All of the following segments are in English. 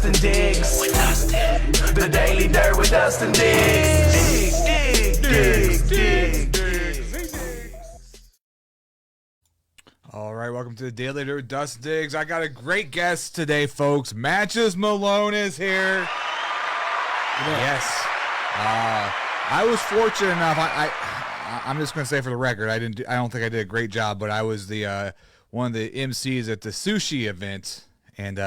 Dustin Diggs. With Dustin. The Daily Dirt with Dustin Diggs. Diggs. All right, welcome to the Daily Dirt with Dustin Diggs. I got a great guest today, folks. Matchez Malone is here. Yes. I was fortunate enough. I'm just going to say for the record, I don't think I did a great job, but I was the one of the MCs at the sushi event, and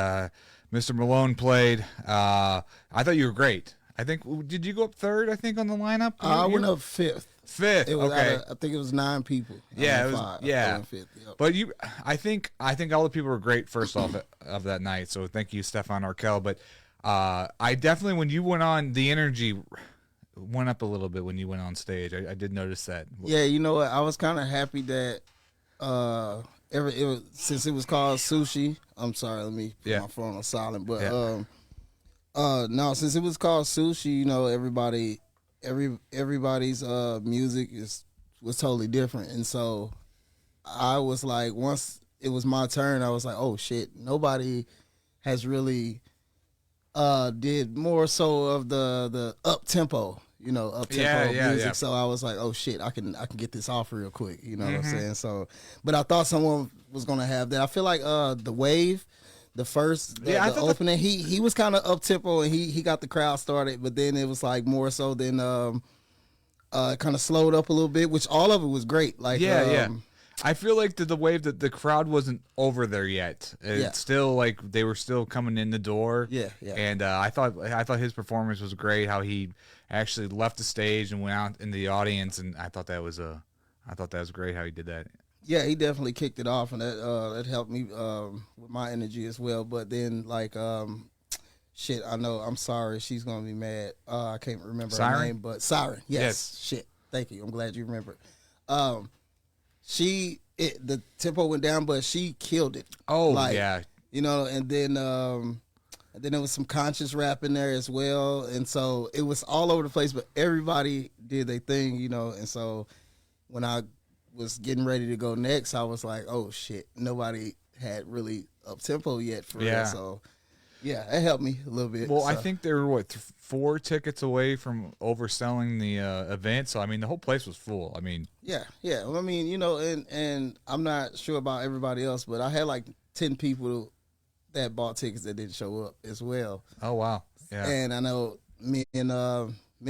Mr. Malone played. I thought you were great. I think, did you go up third, I think, on the lineup? I went up fifth. It was okay. I think it was 9 people. Yeah, it was. Five. Yeah, fifth, yep. But I think all the people were great. First off, of that night. So thank you, Stefan Arkell. But I definitely, when you went on, the energy went up a little bit when you went on stage. I did notice that. Yeah, you know what? I was kind of happy that since it was called sushi. I'm sorry, let me put my phone on silent. But no, since it was called sushi, you know, everybody's music was totally different, and so I was like, once it was my turn, I was like, oh shit, nobody has really did more so of the up tempo, music. Yeah. So I was like, oh shit, I can get this off real quick, you know what I'm saying? So, but I thought someone was gonna have that. I feel like the Wave. The first, the opening, he was kind of up tempo and he got the crowd started, but then it was like more so than kind of slowed up a little bit, which all of it was great. Like I feel like the Wave that the crowd wasn't over there yet. It's still like they were still coming in the door. Yeah. And I thought his performance was great. How he actually left the stage and went out in the audience, and I thought that was great how he did that. Yeah, he definitely kicked it off, and that helped me with my energy as well. But then, like, shit, I know, I'm sorry, she's gonna be mad. I can't remember her name, but Siren. Yes. Shit, thank you. I'm glad you remembered. The tempo went down, but she killed it. Oh, like, yeah. And then there was some conscious rap in there as well, and so it was all over the place. But everybody did their thing, and so when I was getting ready to go next, I was like, oh shit, nobody had really up tempo yet for real. So yeah, it helped me a little bit. Well, I think they were 4 tickets away from overselling the event. So I mean, the whole place was full. I mean, yeah. Well, I mean, and I'm not sure about everybody else, but I had like 10 people that bought tickets that didn't show up as well. Oh wow, yeah. And I know me and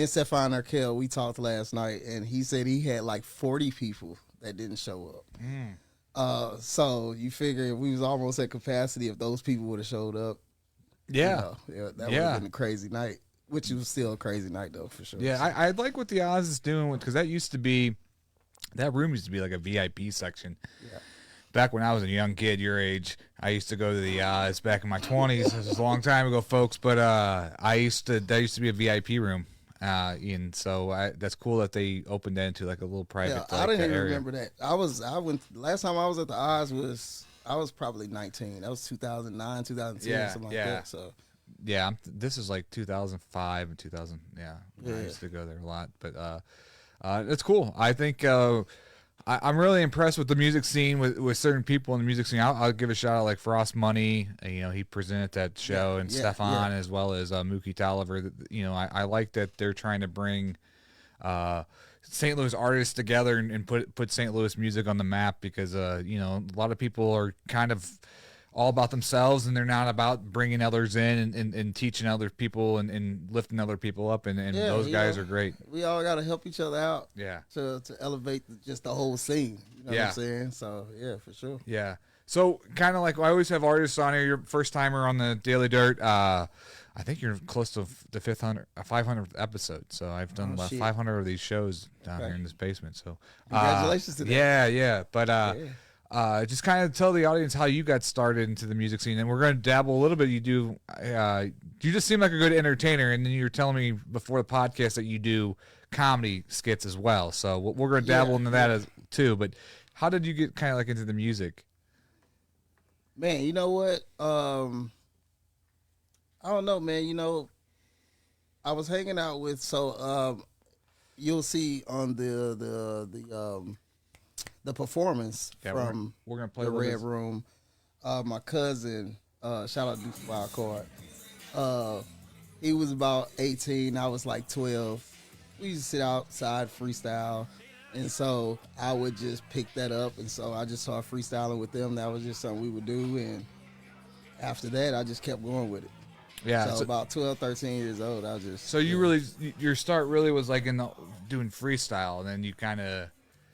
Stefan Arkell, we talked last night, and he said he had like 40 people that didn't show up. So you figure if we was almost at capacity, if those people would have showed up, that would have been a crazy night, which was still a crazy night though, for sure. Yeah, I like what the Oz is doing, because that room used to be like a VIP section. Yeah. Back when I was a young kid, your age, I used to go to the Oz back in my 20s. This was a long time ago, folks, but that used to be a VIP room. And so that's cool that they opened that into like a little private. Yeah, I didn't even remember that. I went last time I was at the Oz I was probably 19. That was 2009, 2010, something like that. So yeah, this is like 2005 and 2000. Yeah, I used to go there a lot, but it's cool. I think I'm really impressed with the music scene with certain people in the music scene. I'll give a shout out like Frost Money. He presented that show, and Stefan as well as Mookie Tolliver. I like that they're trying to bring St. Louis artists together and put St. Louis music on the map, because a lot of people are kind of all about themselves, and they're not about bringing others in and teaching other people and lifting other people up, and those guys are great. We all got to help each other out to elevate just the whole scene, what I'm saying? So yeah, for sure. Yeah, so kind of like I always have artists on here. You're first timer on the Daily Dirt. I think you're close to the 500th episode, so I've done about 500 of these shows down here in this basement. So congratulations to that. Yeah, but just kind of tell the audience how you got started into the music scene, and we're going to dabble a little bit. You just seem like a good entertainer, and then you were telling me before the podcast that you do comedy skits as well. So we're going to dabble into that too. But how did you get kind of like into the music? Man, you know what? I don't know, man. I was hanging out with you'll see on the performance from we're gonna play the Red Room. My cousin, shout out Deuce Wildcard. He was about 18. I was like 12. We used to sit outside freestyle. And so I would just pick that up. And so I just started freestyling with them. That was just something we would do. And after that, I just kept going with it. Yeah. So about 12, 13 years old, I just. So you really, your start really was like in the doing freestyle, and then you kind of.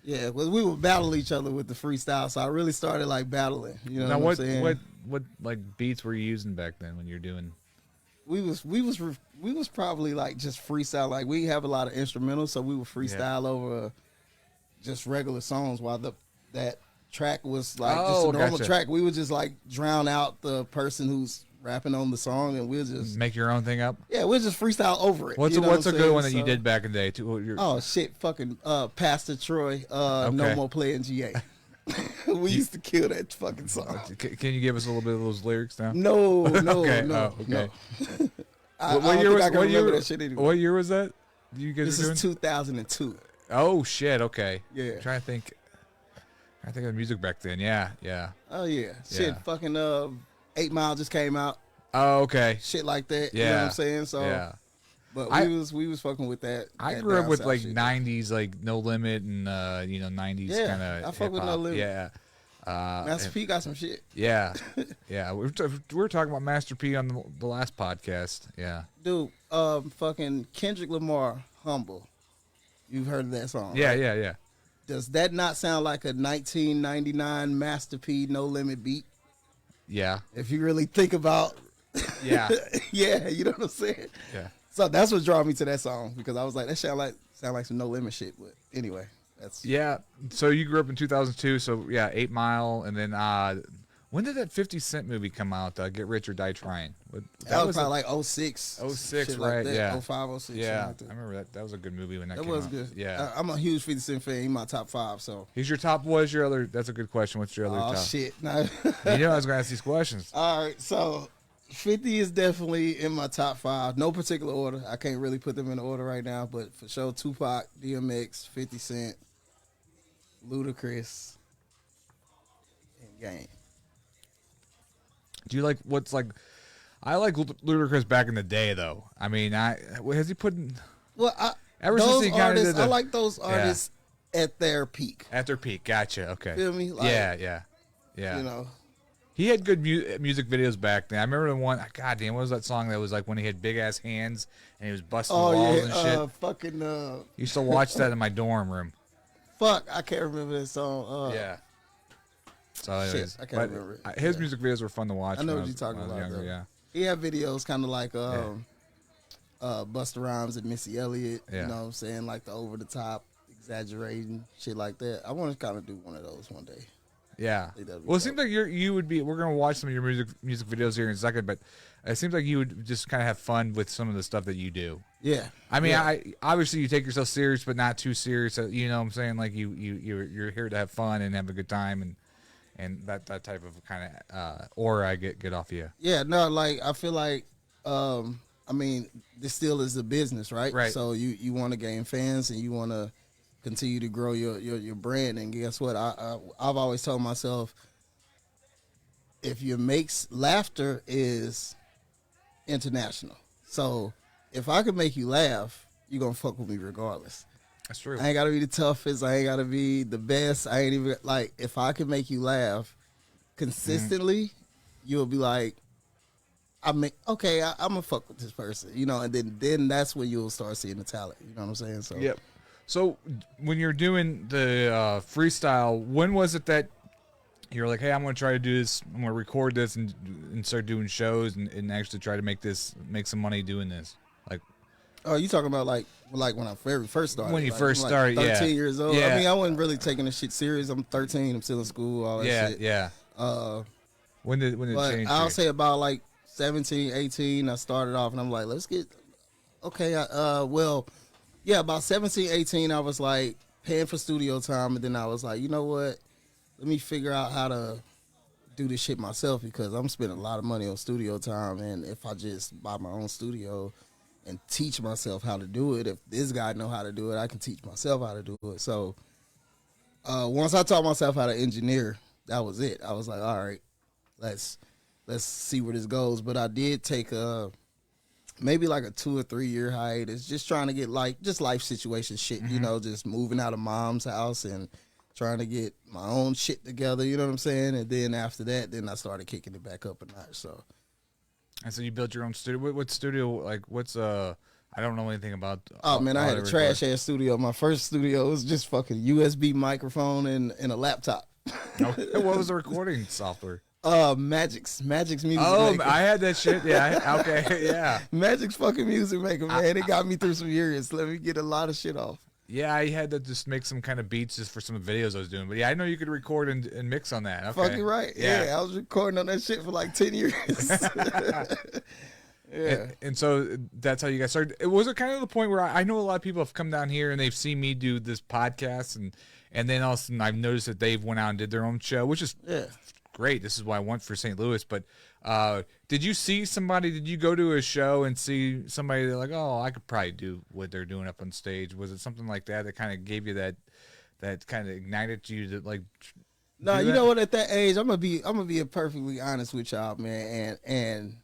Yeah, well, we would battle each other with the freestyle. So I really started like battling. You know now what I'm saying? what like beats were you using back then when you're doing? We was probably like just freestyle. Like we have a lot of instrumentals, so we would freestyle over just regular songs while that track was like just a normal track. We would just like drown out the person who's rapping on the song, and we'll just make your own thing up. Yeah, we'll just freestyle over it. What's a good one that you did back in the day too? Oh shit, fucking Pastor Troy, No More Playing GA. We used to kill that fucking song. Can you give us a little bit of those lyrics now? No. Okay. No. What year was that? You guys this is 2002. Oh shit! Okay. Yeah. I'm trying to think of the music back then. Yeah. Oh yeah. Shit. Fucking 8 Mile just came out. Oh okay. Shit like that. Yeah. You know what I'm saying? So. Yeah. But we was fucking with that. I grew up with like '90s, like No Limit, and '90s kind of. I fuck with No Limit. Yeah. Master P got some shit. Yeah. Yeah. We were talking about Master P on the last podcast. Yeah. Dude, fucking Kendrick Lamar, Humble. You've heard of that song? Yeah. Right? Yeah. Does that not sound like a 1999 Master P No Limit beat? Yeah. If you really think about. Yeah. Yeah. You know what I'm saying? Yeah. So that's what drew me to that song, because I was like, that sound like some No Limit shit. But anyway, that's So you grew up in 2002. So yeah, 8 Mile, and then when did that 50 Cent movie come out? Get Rich or Die Trying. That was probably like 06. 06, right? Like yeah. 05, 06. Yeah, like that. I remember that. That was a good movie when that came was out. Good. Yeah, I'm a huge 50 Cent fan. He's my top 5. So he's your top. What is your other? That's a good question. What's your other top? Oh shit! No. You know I was gonna ask these questions. All right, so 50 is definitely in my top 5. No particular order. I can't really put them in order right now, but for sure, Tupac, DMX, 50 Cent, Ludacris, and Game. Do you like what's like? I like Ludacris back in the day, though. I mean, has he put in? Well, ever those since he kind of did artists, I like those artists at their peak. At their peak, gotcha. Okay. Feel me? Like, yeah. You know. He had good music videos back then. I remember the one. God damn, what was that song that was like when he had big ass hands and he was busting walls and shit? Fucking. Used to watch that in my dorm room. Fuck, I can't remember that song. Yeah. So anyways, shit, I can't remember it. His music videos were fun to watch. I know what you're talking about. Younger, yeah. He had videos kind of like Busta Rhymes and Missy Elliott. Yeah. You know what I'm saying? Like the over the top, exaggerating shit like that. I want to kind of do one of those one day. Yeah. Well, it seems like you would be. We're gonna watch some of your music videos here in a second, but it seems like you would just kind of have fun with some of the stuff that you do. Yeah. I mean, I obviously you take yourself serious, but not too serious. You know what I'm saying? Like you're here to have fun and have a good time and that type of kind of aura I get off you. Yeah. No, like I feel like I mean, this still is a business, right? Right. So you want to gain fans and you want to continue to grow your brand. And guess what? I've always told myself, if your makes laughter is international. So if I can make you laugh, you're gonna fuck with me regardless. That's true. I ain't gotta be the toughest. I ain't gotta be the best. I ain't even like, if I can make you laugh consistently, you'll be like, I'm gonna fuck with this person, you know. And then that's when you'll start seeing the talent. You know what I'm saying? So yep. So when you're doing the freestyle, when was it that you're like, hey, I'm going to try to do this, I'm going to record this and start doing shows and actually try to make some money doing this? Like, oh, you talking about like when I very first started? When you like, first I'm started, like 13 yeah. years old. Yeah. I mean, I wasn't really taking this shit serious. I'm 13. I'm still in school. All that shit. Yeah. When did it change? I'll say about like 17, 18. I started off and I'm like, let's get okay. About 17, 18, I was like paying for studio time, and then I was like, you know what? Let me figure out how to do this shit myself, because I'm spending a lot of money on studio time, and if I just buy my own studio and teach myself how to do it, if this guy know how to do it, I can teach myself how to do it. So once I taught myself how to engineer, that was it. I was like, all right, let's see where this goes. But I did take maybe like a 2 or 3 year hiatus, just trying to get like just life situation shit, you know, just moving out of mom's house and trying to get my own shit together, you know what I'm saying? And then after that, then I started kicking it back up a notch. So, and so you built your own studio. What studio? Like, what's I don't know anything about. oh man, I had a trash ass studio. My first studio was just fucking USB microphone and a laptop. What was the recording software? Magic's music. Oh, maker. I had that shit. Yeah. Okay. Yeah. Magic's fucking music maker, man. It got me through some years. Let me get a lot of shit off. Yeah, I had to just make some kind of beats just for some videos I was doing. But yeah, I know you could record and mix on that. Okay. Fucking right. Yeah, I was recording on that shit for like 10 years. Yeah. And so that's how you guys started. It was kind of the point where I know a lot of people have come down here and they've seen me do this podcast, and then all of a sudden I've noticed that they've went out and did their own show, which is great. This is why I went for St. Louis. But did you see somebody? Did you go to a show and see somebody that like, oh, I could probably do what they're doing up on stage? Was it something like that that kind of gave you that kind of ignited you to like? No, you know what? At that age, I'm gonna be perfectly honest with y'all, man, and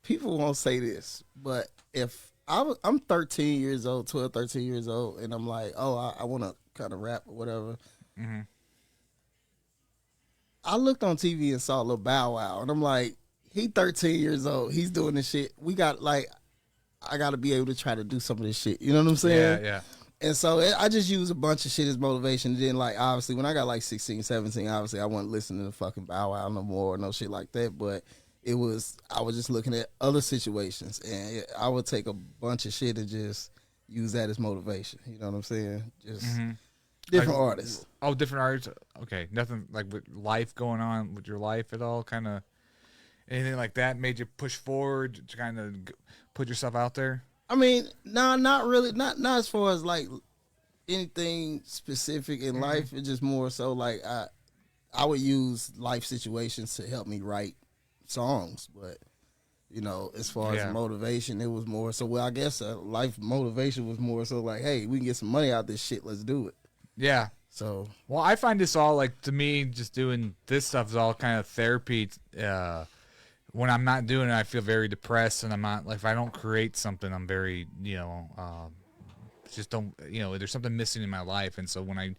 people won't say this, but if I'm 13 years old, 12, 13 years old, and I'm like, oh, I want to kind of rap or whatever. Mm-hmm. I looked on TV and saw Lil Bow Wow, and I'm like, he 13 years old. He's doing this shit. We got like, I got to be able to try to do some of this shit. You know what I'm saying? Yeah. And so I just use a bunch of shit as motivation. And then, like, obviously, when I got like 16, 17, obviously, I wasn't listening to fucking Bow Wow no more or no shit like that. But I was just looking at other situations, and I would take a bunch of shit and just use that as motivation. You know what I'm saying? Just different artists. Oh, different artists. Okay, nothing like with life going on with your life at all. Kind of anything like that made you push forward to kind of put yourself out there. I mean, no, not really. Not as far as like anything specific in life. It's just more so like I would use life situations to help me write songs, but you know, as far as motivation, it was more so. Well, I guess life motivation was more so like, hey, we can get some money out of this shit. Let's do it. Yeah. So, well, I find this all like, to me, just doing this stuff is all kind of therapy. When I'm not doing it, I feel very depressed, and I'm not like, if I don't create something, I'm very, just don't, there's something missing in my life, and so when I'm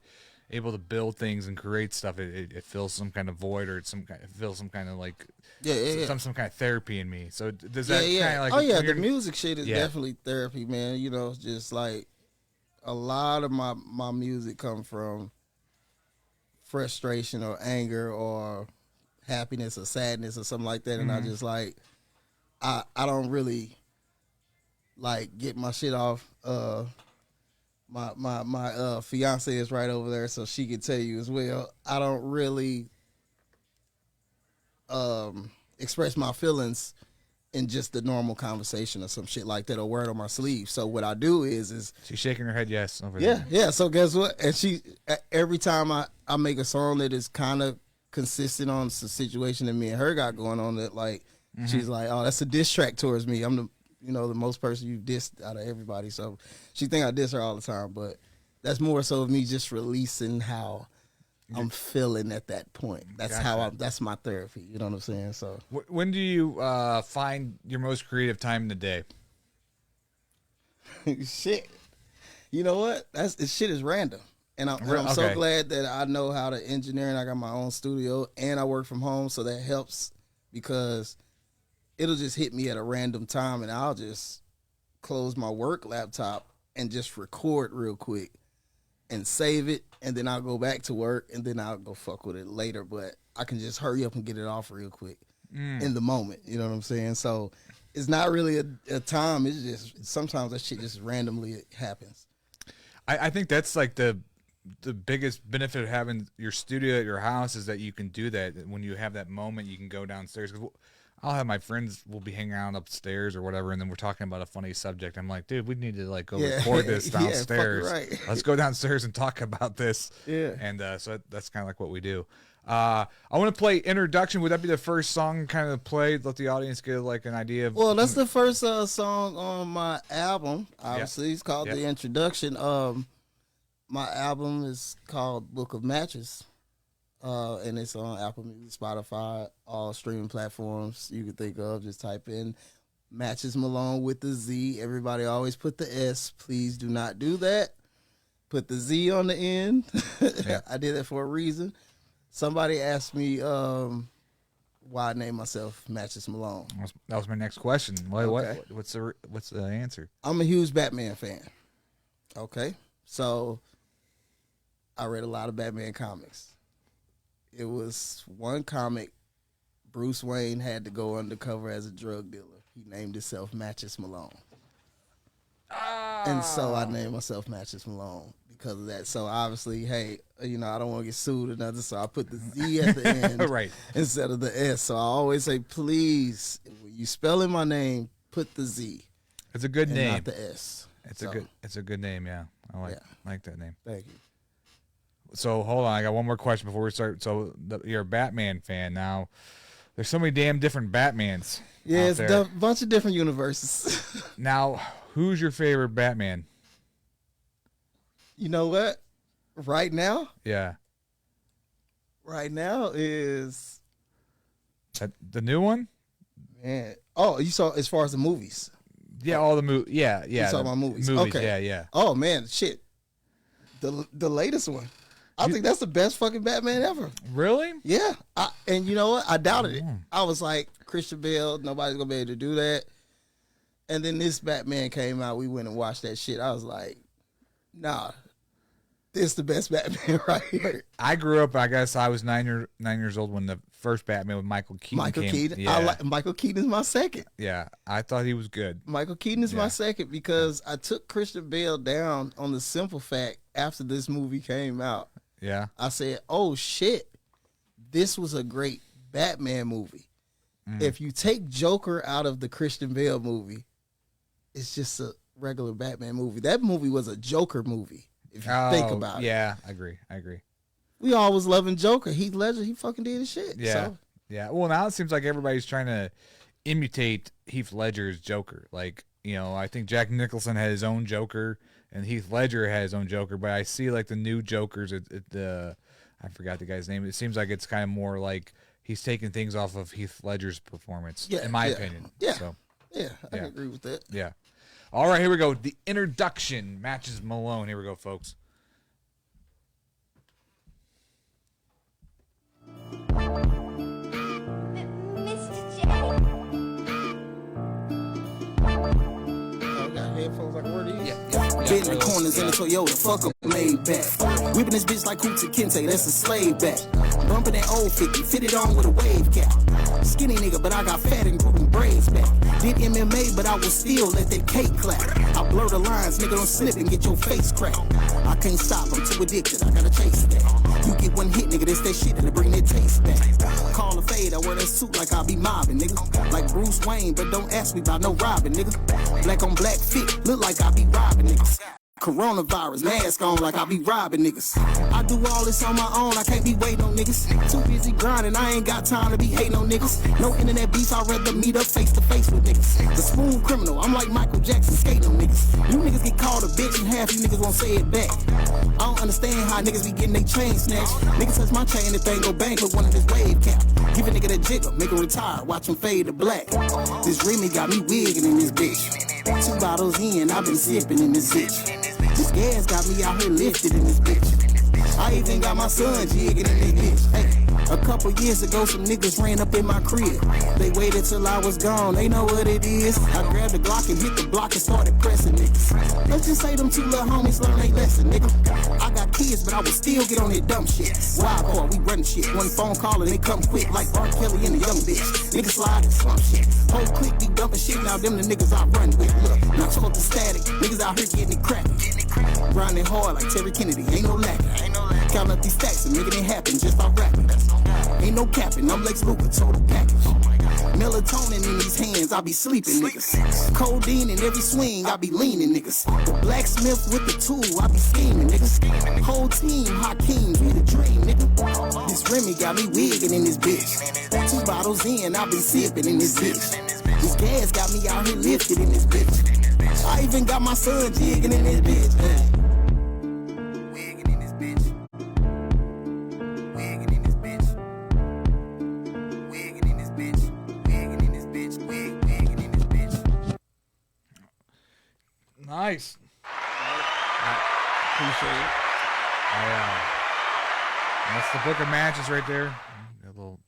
able to build things and create stuff, it fills some kind of void, or it feels some kind of like some kind of therapy in me. So does that kind of like the music shit is definitely therapy, man. You know, just like a lot of my music come from frustration or anger or happiness or sadness or something like that, and I just like I don't really like get my shit off. My fiance is right over there, so she can tell you as well. I don't really express my feelings in just the normal conversation or some shit like that, or word on my sleeve. So what I do is she's shaking her head yes over there. Yeah. So guess what? And she every time I make a song that is kind of consistent on the situation that me and her got going on, that like she's like, oh, that's a diss track towards me. I'm the most person you've dissed out of everybody. So she think I diss her all the time, but that's more so of me just releasing how I'm feeling at that point. That's that's my therapy. You know what I'm saying? So when do you find your most creative time in the day? Shit. You know what? Shit is random. And I'm so glad that I know how to engineer, and I got my own studio, and I work from home, so that helps because it'll just hit me at a random time, and I'll just close my work laptop and just record real quick and save it, and then I'll go back to work, and then I'll go fuck with it later. But I can just hurry up and get it off real quick in the moment. You know what I'm saying? So it's not really a time. It's just sometimes that shit just randomly happens. I think that's like the biggest benefit of having your studio at your house is that you can do that. When you have that moment, you can go downstairs. 'Cause I'll have my friends, we'll be hanging out upstairs or whatever, and then we're talking about a funny subject. I'm like, dude, we need to like go record this downstairs. Right. Let's go downstairs and talk about this. Yeah. And so that's kind of like what we do. I want to play Introduction. Would that be the first song kind of played? Let the audience get like an idea of. Well, that's the first song on my album. Obviously, it's called The Introduction. My album is called Book of Matches. And it's on Apple Music, Spotify, all streaming platforms you can think of. Just type in Matchez Malone with the Z. Everybody always put the S. Please do not do that. Put the Z on the end. Yeah. I did that for a reason. Somebody asked me why I named myself Matchez Malone. That was my next question. Okay. What's the answer? I'm a huge Batman fan. Okay. So I read a lot of Batman comics. It was one comic, Bruce Wayne had to go undercover as a drug dealer. He named himself Matchez Malone. And so I named myself Matchez Malone because of that. So obviously, hey, I don't want to get sued or nothing, so I put the Z at the end Right. instead of the S. So I always say, please, when you spelling my name, put the Z. It's a good and name. not the S. It's a good name, yeah. I like that name. Thank you. So hold on, I got one more question before we start. So you're a Batman fan now. There's so many damn different Batmans. Yeah, out it's there. a bunch of different universes. Now, who's your favorite Batman? You know what? Right now is the new one? man. Oh, you saw as far as the movies. Yeah, all the movies. Yeah. You saw my movies. Movies, Okay. yeah. Oh man, shit. The latest one. I think that's the best fucking Batman ever. Really? Yeah. And you know what? I doubted it. I was like, Christian Bale, nobody's gonna be able to do that. And then this Batman came out. We went and watched that shit. I was like, nah, this the best Batman right here. I grew up. I guess I was 9 years old when the first Batman with Michael Keaton. Michael came. Keaton. Yeah. Michael Keaton is my second. Yeah, I thought he was good. Michael Keaton is Yeah. my second because I took Christian Bale down on the simple fact after this movie came out. Yeah. I said, oh shit, this was a great Batman movie. If you take Joker out of the Christian Bale movie, it's just a regular Batman movie. That movie was a Joker movie, if you think about it. Yeah, I agree. We all was loving Joker. Heath Ledger, he fucking did his shit. Yeah. So, Yeah. Well, now it seems like everybody's trying to imitate Heath Ledger's Joker. Like, I think Jack Nicholson had his own Joker and Heath Ledger had his own Joker, but I see like the new Jokers, I forgot the guy's name. It seems like it's kind of more like he's taking things off of Heath Ledger's performance, in my opinion. Yeah. So, yeah, I can agree with that. yeah. All right, here we go. The introduction, Matchez Malone. Here we go, folks. Mr. J. I got headphones like where these? Bend the corners in the Toyota, fuck up made back. Whipping this bitch like Kunta Kinte, that's a slave back. Bumping that old 50, fitted on with a wave cap. Skinny nigga, but I got fat and grooving braids back. Did MMA, but I will still let that cake clap. I blur the lines, nigga, don't slip and get your face cracked. I can't stop, I'm too addicted, I gotta chase that. You get one hit, nigga, this that shit that'll bring that taste back. Call a fade, I wear that suit like I be mobbing, nigga. Like Bruce Wayne, but don't ask me about no robbing, nigga. Black on black fit, look like I be robbing niggas. Coronavirus, mask on like I be robbing niggas. I do all this on my own, I can't be waiting on niggas. Too busy grinding, I ain't got time to be hating on niggas. No internet beef, I'd rather meet up face to face with niggas. The smooth criminal, I'm like Michael Jackson skating on niggas. You niggas get called a bitch and half you niggas won't say it back. I don't understand how niggas be getting their chain snatched. Niggas touch my chain, the thing go bang with one of this wave cap. Give a nigga that jigger, make him retire, watch him fade to black. This Remy got me wigging in this bitch. 2 bottles in, I've been sipping in this bitch. This gas got me out here lifted in this bitch. I even got my son jigging in this bitch. Hey, a couple years ago, some niggas ran up in my crib. They waited till I was gone, they know what it is. I grabbed the Glock and hit the block and started pressing niggas. Let's just say them 2 little homies learn they lesson, nigga. I got kids, but I will still get on that dumb shit. Wild boy, we run shit. One phone call and they come quick like R. Kelly and the young bitch. Niggas slide and slump shit. Whole clique be dumping shit, now them the niggas I run with. Look, not talk the static, niggas out here getting it crackin'. Grinding hard like Terry Kennedy, ain't no lacking. Count up these stacks and making it happen just by rapping. Ain't no capping, I'm Lex Luger, total package. Melatonin in these hands, I be sleeping niggas. Codeine in every swing, I be leaning niggas. The blacksmith with the tool, I be scheming niggas. Whole team, Hakeem, be the dream nigga. This Remy got me wigging in this bitch. 2 bottles in, I been sipping in this bitch. This gas got me out here lifted in this bitch. I even got my son jigging in this bitch. Hey. Wigging in this bitch. Wigging in this bitch. Wigging in this bitch. Wigging in this bitch. Wigging in this bitch. Nice. Appreciate it. That's the book of matches right there. A little,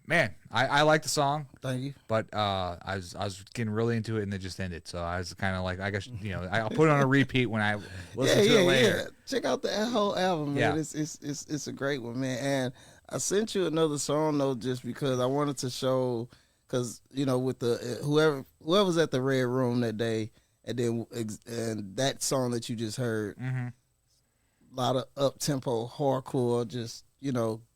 man, I like the song. Thank you. But I was getting really into it, and it just ended. So I was kind of like, I guess I'll put it on a repeat when I listen to it later. Yeah. Check out the whole album, man. Yeah. It's a great one, man. And I sent you another song though, just because I wanted to show, because with the whoever was at the Red Room that day, and then and that song that you just heard, a lot of up tempo hardcore, just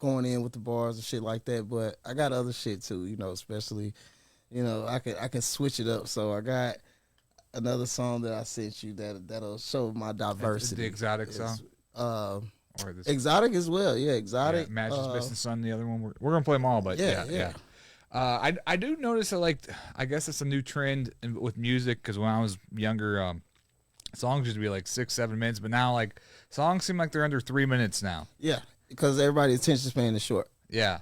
going in with the bars and shit like that. But I got other shit too, especially, I can switch it up. So I got another song that I sent you that'll show my diversity. The Exotic song, or this Exotic as well, yeah. Exotic. Yeah, Matchez Business Son, the other one. We're gonna play them all, but yeah. I do notice that, I guess it's a new trend with music, because when I was younger, songs used to be like 6-7 minutes, but now songs seem like they're under 3 minutes now. Yeah, because everybody's attention span is short. Yeah.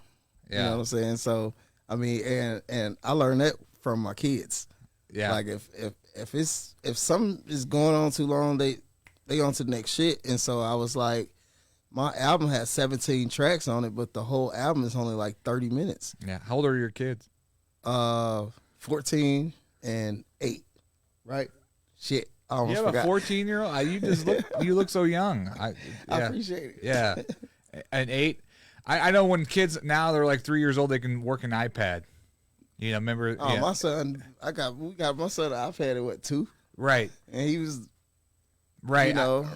You know what I'm saying? So I mean, and I learned that from my kids. Yeah. Like if something is going on too long, they on to the next shit. And so I was like, my album has 17 tracks on it, but the whole album is only like 30 minutes. Yeah. How old are your kids? 14 and 8. Right? Shit. I almost forgot. A 14-year-old? You look so young. I appreciate it. Yeah. And 8. I know when kids now, they're like 3 years old, they can work an iPad. Remember? Oh, my son, we got my son an iPad at what, 2? Right. And he was right.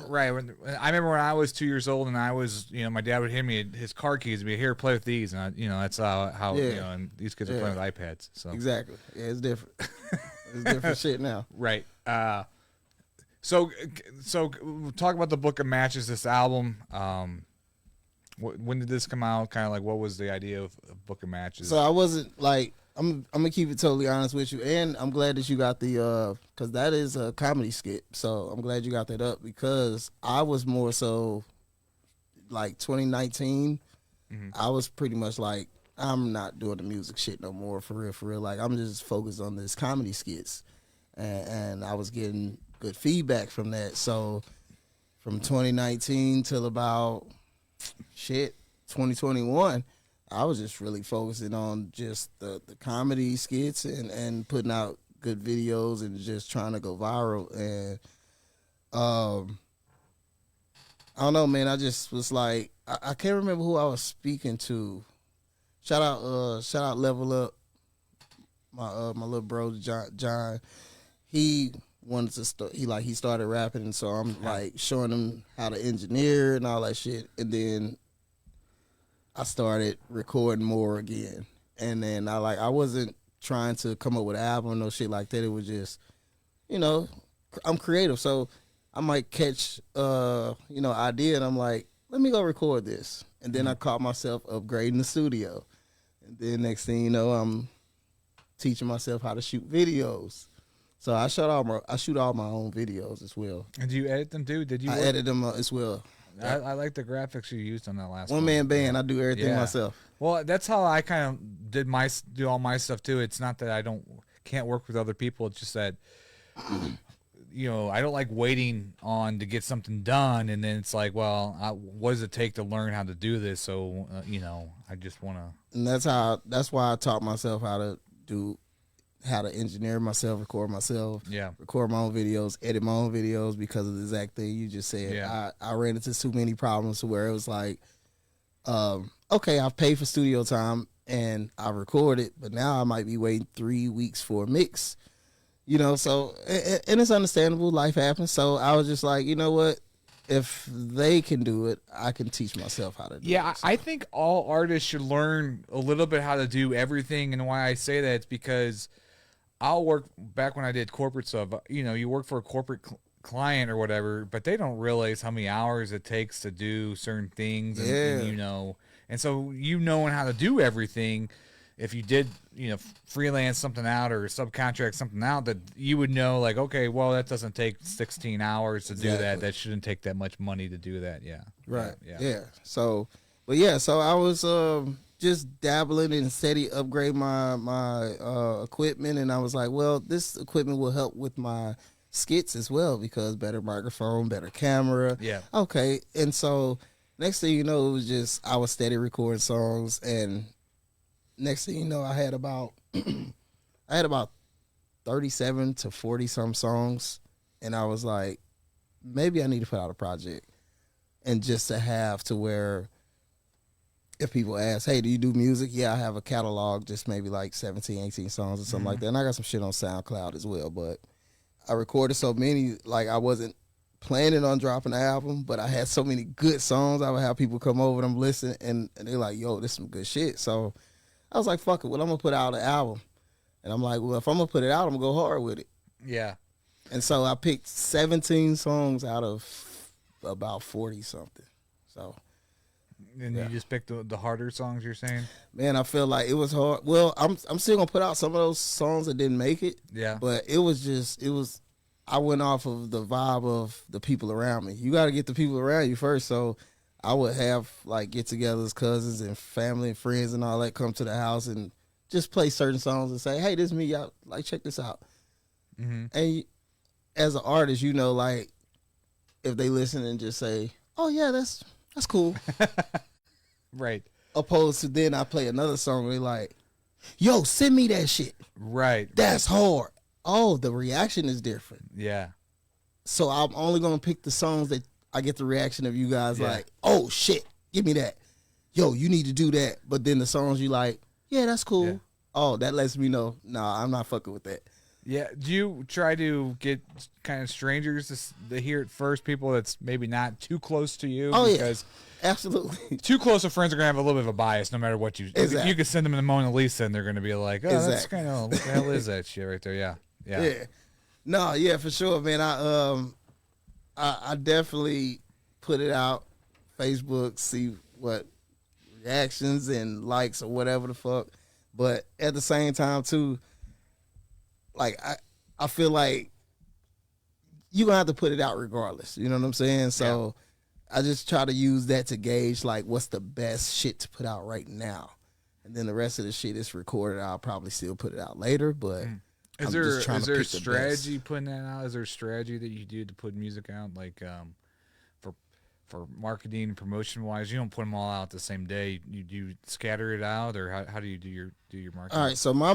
Right. I remember when I was 2 years old, and I was, my dad would hand me his car keys and be here, play with these, and that's how and these kids are playing with iPads. So exactly. Yeah, it's different. It's different shit now. Right. So talk about the Book of Matches, this album. When did this come out? Kind of what was the idea of Book of Matches? So I wasn't I'm gonna keep it totally honest with you, and I'm glad that you got the because that is a comedy skit. So I'm glad you got that up, because I was more so 2019. I was pretty much I'm not doing the music shit no more, for real. I'm just focused on this comedy skits, and I was getting good feedback from that. So from 2019 till about 2021, I was just really focusing on just the comedy skits and putting out good videos and just trying to go viral. And I don't know, man. I just was I can't remember who I was speaking to. Shout out Level Up, my little bro John. He wanted to start. He started rapping, and so I'm showing him how to engineer and all that shit. And then I started recording more again, and then I wasn't trying to come up with an album or no shit like that. It was just, I'm creative, so I might catch idea, and I'm like, let me go record this, and then I caught myself upgrading the studio, and then next thing you know, I'm teaching myself how to shoot videos. So I shoot all my own videos as well. And do you edit them too? I edit them as well. I like the graphics you used on that last one. Man band. I do everything myself. Well, that's how I kind of do all my stuff too. It's not that I can't work with other people. It's just that I don't like waiting on to get something done, and then it's like, well, what does it take to learn how to do this? So I just want to. And that's why I taught myself how to engineer myself, record myself, record my own videos, edit my own videos, because of the exact thing you just said. Yeah. I ran into too many problems where it was okay, I've paid for studio time and I recorded, but now I might be waiting 3 weeks for a mix, so, and it's understandable, life happens. So I was just like, you know what? If they can do it, I can teach myself how to do it. Yeah, So. I think all artists should learn a little bit how to do everything, and why I say that is because I'll work back when I did corporate stuff. You work for a corporate client or whatever, but they don't realize how many hours it takes to do certain things. And so knowing how to do everything, if you did, freelance something out or subcontract something out, that you would know, okay, well, that doesn't take 16 hours to do that. That shouldn't take that much money to do that. Yeah. Right. Yeah. So, so I was just dabbling and steady upgrade my equipment, and I was like, well, this equipment will help with my skits as well because better microphone, better camera. Yeah. Okay. And so next thing you know, it was just I was steady recording songs, and next thing you know, I had about 37 to 40 some songs, and I was like, maybe I need to put out a project, and just to have to where if people ask, hey, do you do music? Yeah, I have a catalog, just maybe like 17, 18 songs or something like that. And I got some shit on SoundCloud as well. But I recorded so many, like I wasn't planning on dropping an album, but I had so many good songs. I would have people come over and listen, and they're like, yo, this is some good shit. So I was like, fuck it. Well, I'm going to put out an album. And I'm like, well, if I'm going to put it out, I'm going to go hard with it. Yeah. And so I picked 17 songs out of about 40 something. So... And you just picked the harder songs, you're saying? Man, I feel like it was hard. Well, I'm still gonna put out some of those songs that didn't make it. Yeah. But it was I went off of the vibe of the people around me. You got to get the people around you first. So I would have like get-togethers, cousins and family and friends and all that come to the house and just play certain songs and say, "Hey, this is me, y'all. Like, check this out." Mm-hmm. And as an artist, you know, like if they listen and just say, "Oh yeah, that's cool." Right. Opposed to then I play another song where they like, yo, send me that shit. Right. That's hard. Oh, the reaction is different. Yeah. So I'm only going to pick the songs that I get the reaction of you guys like, oh shit, give me that. Yo, you need to do that. But then the songs you like, yeah, that's cool. Yeah. Oh, that lets me know, nah, I'm not fucking with that. Yeah. Do you try to get kind of strangers to hear it first, people that's maybe not too close to you? Oh, because absolutely. Too close of friends are going to have a little bit of a bias no matter what you... Exactly. You could send them in the Mona Lisa and they're going to be like, oh, exactly. That's kind of... What the hell is that shit right there? Yeah. Yeah. Yeah. No, yeah, for sure, man. I definitely put it out, Facebook, see what reactions and likes or whatever the fuck. But at the same time, too, like, I feel like you're going to have to put it out regardless. You know what I'm saying? So I just try to use that to gauge, like, what's the best shit to put out right now. And then the rest of the shit is recorded. I'll probably still put it out later, but Is there a strategy putting that out? Is there a strategy that you do to put music out, like for marketing and promotion wise? You don't put them all out the same day. You do scatter it out, or how do you do your marketing? All right, so my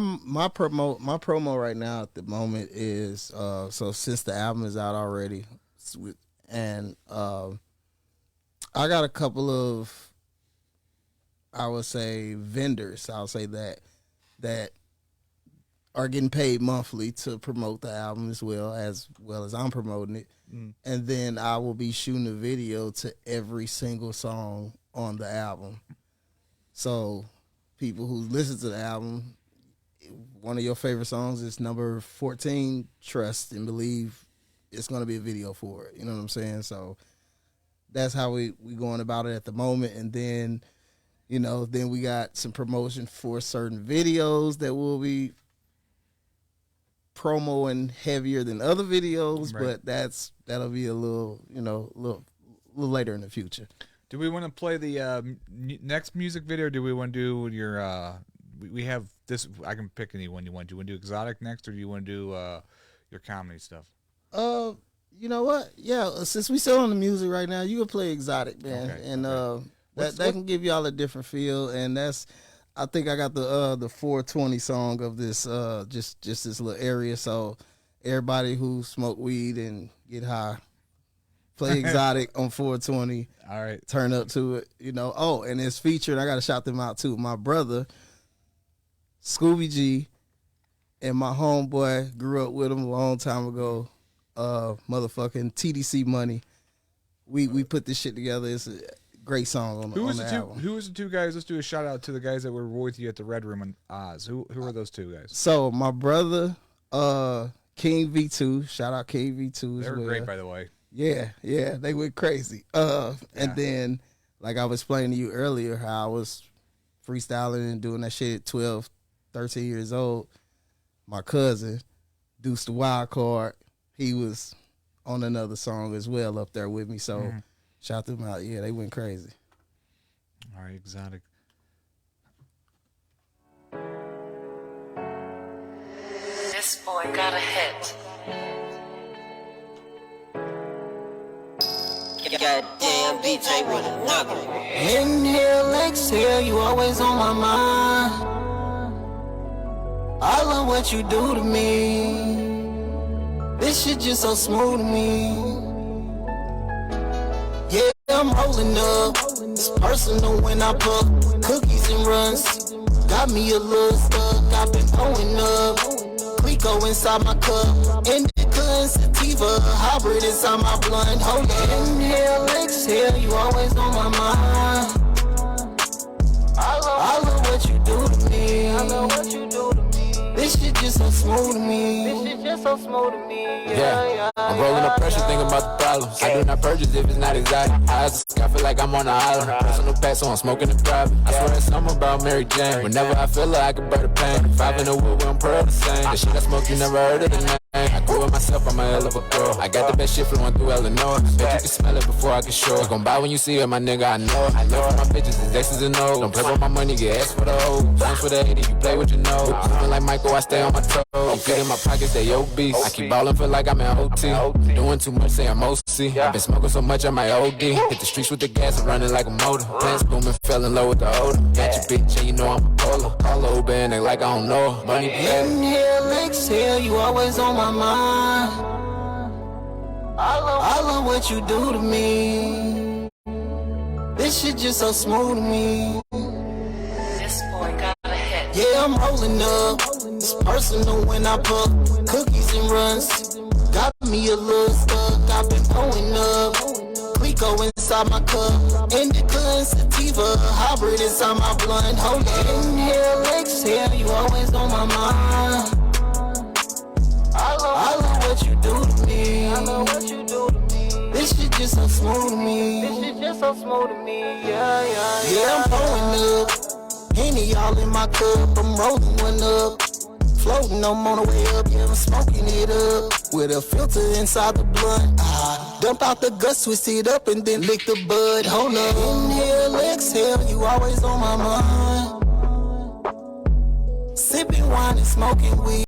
promo right now at the moment is so since the album is out already, and I got a couple of, I would say, vendors. I'll say that are getting paid monthly to promote the album as well as I'm promoting it. And then I will be shooting a video to every single song on the album. So people who listen to the album, one of your favorite songs is number 14, Trust and Believe. It's going to be a video for it. You know what I'm saying? So that's how we going about it at the moment. And then, you know, then we got some promotion for certain videos that will be promoing heavier than other videos, right. But that'll be a little later in the future. Do we want to play the next music video, or do we want to do your we have this, I can pick any one you want. Do you want to do exotic next, or do you want to do your comedy stuff? You know what? Yeah, since we still on the music right now, you can play exotic, man. Okay, and that can give y'all a different feel, and I think I got the 420 song of this just this little area, so everybody who smoke weed and get high, play exotic on 420. All right, turn up to it, you know. Oh, and it's featured. I gotta shout them out too. My brother, Scooby G, and my homeboy, grew up with him a long time ago. Motherfucking TDC Money. We put this shit together. It's a great song on the album. Who was the two guys? Let's do a shout out to the guys that were with you at the Red Room in Oz. Who were those two guys? So my brother, King V2. Shout out King V2. They were great, by the way. Yeah, they went crazy. And then, like I was explaining to you earlier, how I was freestyling and doing that shit at 12, 13 years old. My cousin, Deuce the Wild Card, he was on another song as well up there with me. So shout them out. Yeah, they went crazy. All right, exotic. This boy got a hit. Goddamn DJ with another. Inhale, exhale, you always on my mind. I love what you do to me. This shit just so smooth to me. Yeah, I'm rolling up. It's personal when I puff cookies and runs. Got me a little stuck, I've been pulling up. Clico inside my cup, indica and sativa, hybrid inside my blunt. Hold up, inhale, exhale, you always on my mind. I love what you do to me. I love what you do to me. This shit just so smooth to me. This shit just so smooth to me. Yeah, I'm rolling up pressure, thinking about the problems. I do not purchase if it's not exotic. Eyes the sky, feel like I'm on an island. Personal pet, so I'm smoking in private. I swear it's something about Mary Jane. Whenever I feel her, I can bear the pain. 5 in the wood, we on pearl the same. The shit I smoke, you never heard of the name. I grew it myself, I'm a hell of a pro. I got the best shit flowing through Illinois. Bet you can smell it before I can show it. Gon' buy when you see it, my nigga, I know it. I know my bitches is X's and O's. Don't play with my money, get ass for the O's. Guns for the 80, you play with your nose. Moving like Michael, I stay on my toes. Feet in my pockets, they obese. I keep ballin', feel like I'm in OT. Doing too much, say I'm OC. I've been smoking so much, I might OD. Hit the streets with the gas, I'm running like a motor. Plans booming, fell in love with the odor. Got your bitch, and you know I'm a polo. Call her Uber and act like I don't know her. Money bad. inhale, exhale, you always on my mind. I love what you do to me. This shit just so smooth to me. This boy got a hit. Yeah, I'm rolling up. It's personal when I puff cookies and runs. Got me a little stuck, I've been pulling up. Clico inside my cup, indica and sativa, hybrid inside my blunt. Hold up, inhale, exhale, you always on my mind. I love what you do to me. I love what you do to me. This shit just so smooth to me. This shit just so smooth to me. Yeah, I'm pulling up. Henny all in my cup, I'm rolling one up. Floating, I'm on the way up, yeah, I'm smoking it up. With a filter inside the blunt. I dump out the guts, twist it up, and then lick the bud. Hold up, inhale, exhale, you always on my mind. Sipping wine and smoking weed.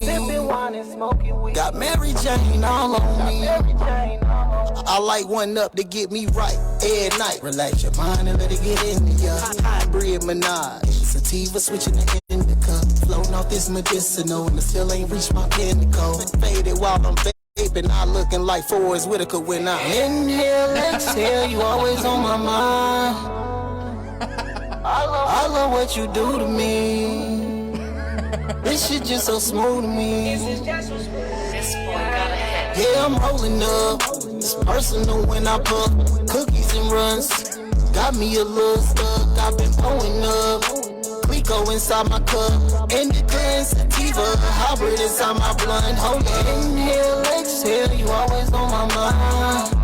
Sipping wine and smoking weed. Got Mary Jane all on me. I like one up to get me right every night. Relax your mind and let it get into ya. Hybrid Minaj, sativa switching the indica. Floating off this medicinal and I still ain't reached my pinnacle. Faded while I'm vaping, I looking like Forrest Whitaker when I inhale, exhale. You always on my mind. I love what you do to me. This shit just so smooth to me. This boy got a hit. Yeah, I'm rolling up. It's personal when I puff cookies and runs. Got me a little stuck, I've been pulling up. Clico inside my cup, indica and sativa, hybrid inside my blunt. Hold up, inhale, exhale, you always on my mind.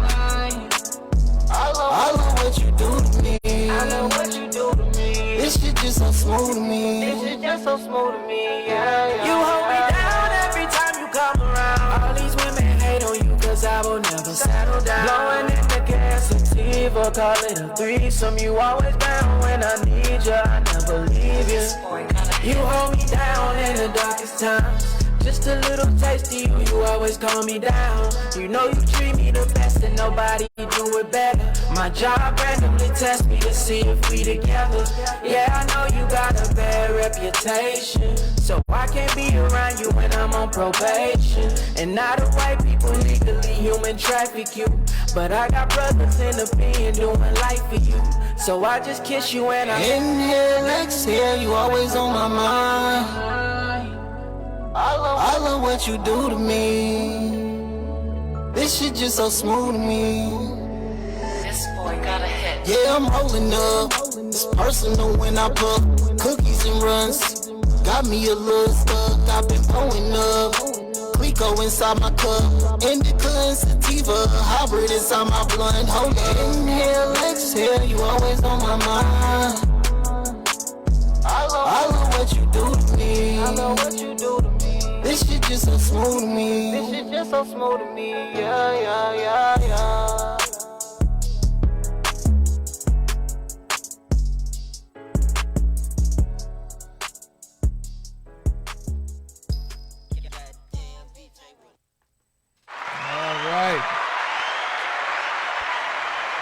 I love what you do to me. I love what you do to me. This shit just so smooth to me. This shit just so smooth to me. Yeah. You hold me down every time you come around. All these women hate on you cause I will never settle down. Blowing in the gas sativa, call it a threesome. You always down when I need you, I never leave you. You hold me down in the darkest times. Just a little taste of you, you always calm me down. You know you treat me the best and nobody do it better. My job randomly tests me to see if we together. Yeah, I know you got a bad reputation, so I can't be around you when I'm on probation. And not the white people legally human traffic you, but I got brothers in the pen doing life for you. So I just kiss you and I inhale, exhale, you always on my mind. I love what you do to me. This shit just so smooth to me. This boy got a hit. Yeah, I'm rolling up. It's personal when I puff cookies and runs. Got me a little stuck, I've been pulling up. Clico inside my cup, indica and sativa, hybrid inside my blunt. Hold up, inhale, exhale, you always on my mind. I love what you do to me. I love what you do to me. This shit just so smooth to me. This shit just so smooth to me. Yeah. All right.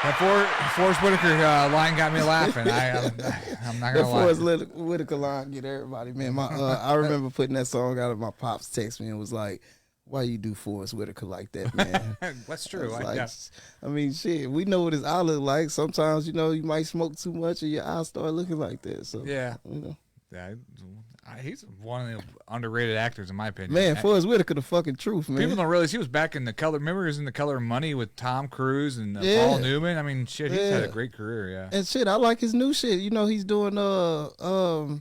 That Forrest Whitaker line got me laughing. I'm not gonna lie. Forrest Whitaker line get everybody, man. I remember putting that song out, and my pops text me and was like, "Why you do Forrest Whitaker like that, man?" That's true. I mean, shit, we know what his eye look like. Sometimes, you might smoke too much and your eyes start looking like that. So Yeah. Yeah, he's one of the underrated actors in my opinion. Man, Forrest Whitaker, the fucking truth, man. People don't realize he was back in The Color. Remember, he was in The Color of Money with Tom Cruise and Paul Newman. I mean, shit, he's had a great career. Yeah, and shit, I like his new shit. He's doing was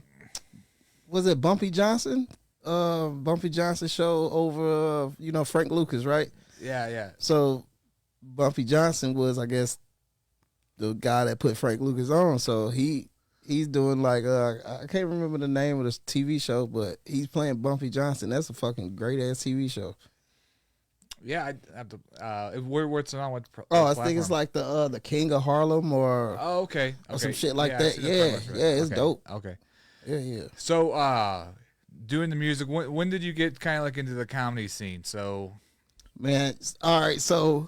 it Bumpy Johnson? Bumpy Johnson show over Frank Lucas, right? Yeah. So Bumpy Johnson was, I guess, the guy that put Frank Lucas on. So he's doing like I can't remember the name of the TV show, but he's playing Bumpy Johnson. That's a fucking great ass TV show. Yeah, I have to. What's it on? What I think it's like the King of Harlem or okay. or some shit like that. Yeah, it's dope. Okay. Yeah. So doing the music. When did you get kind of like into the comedy scene? So, man, all right. So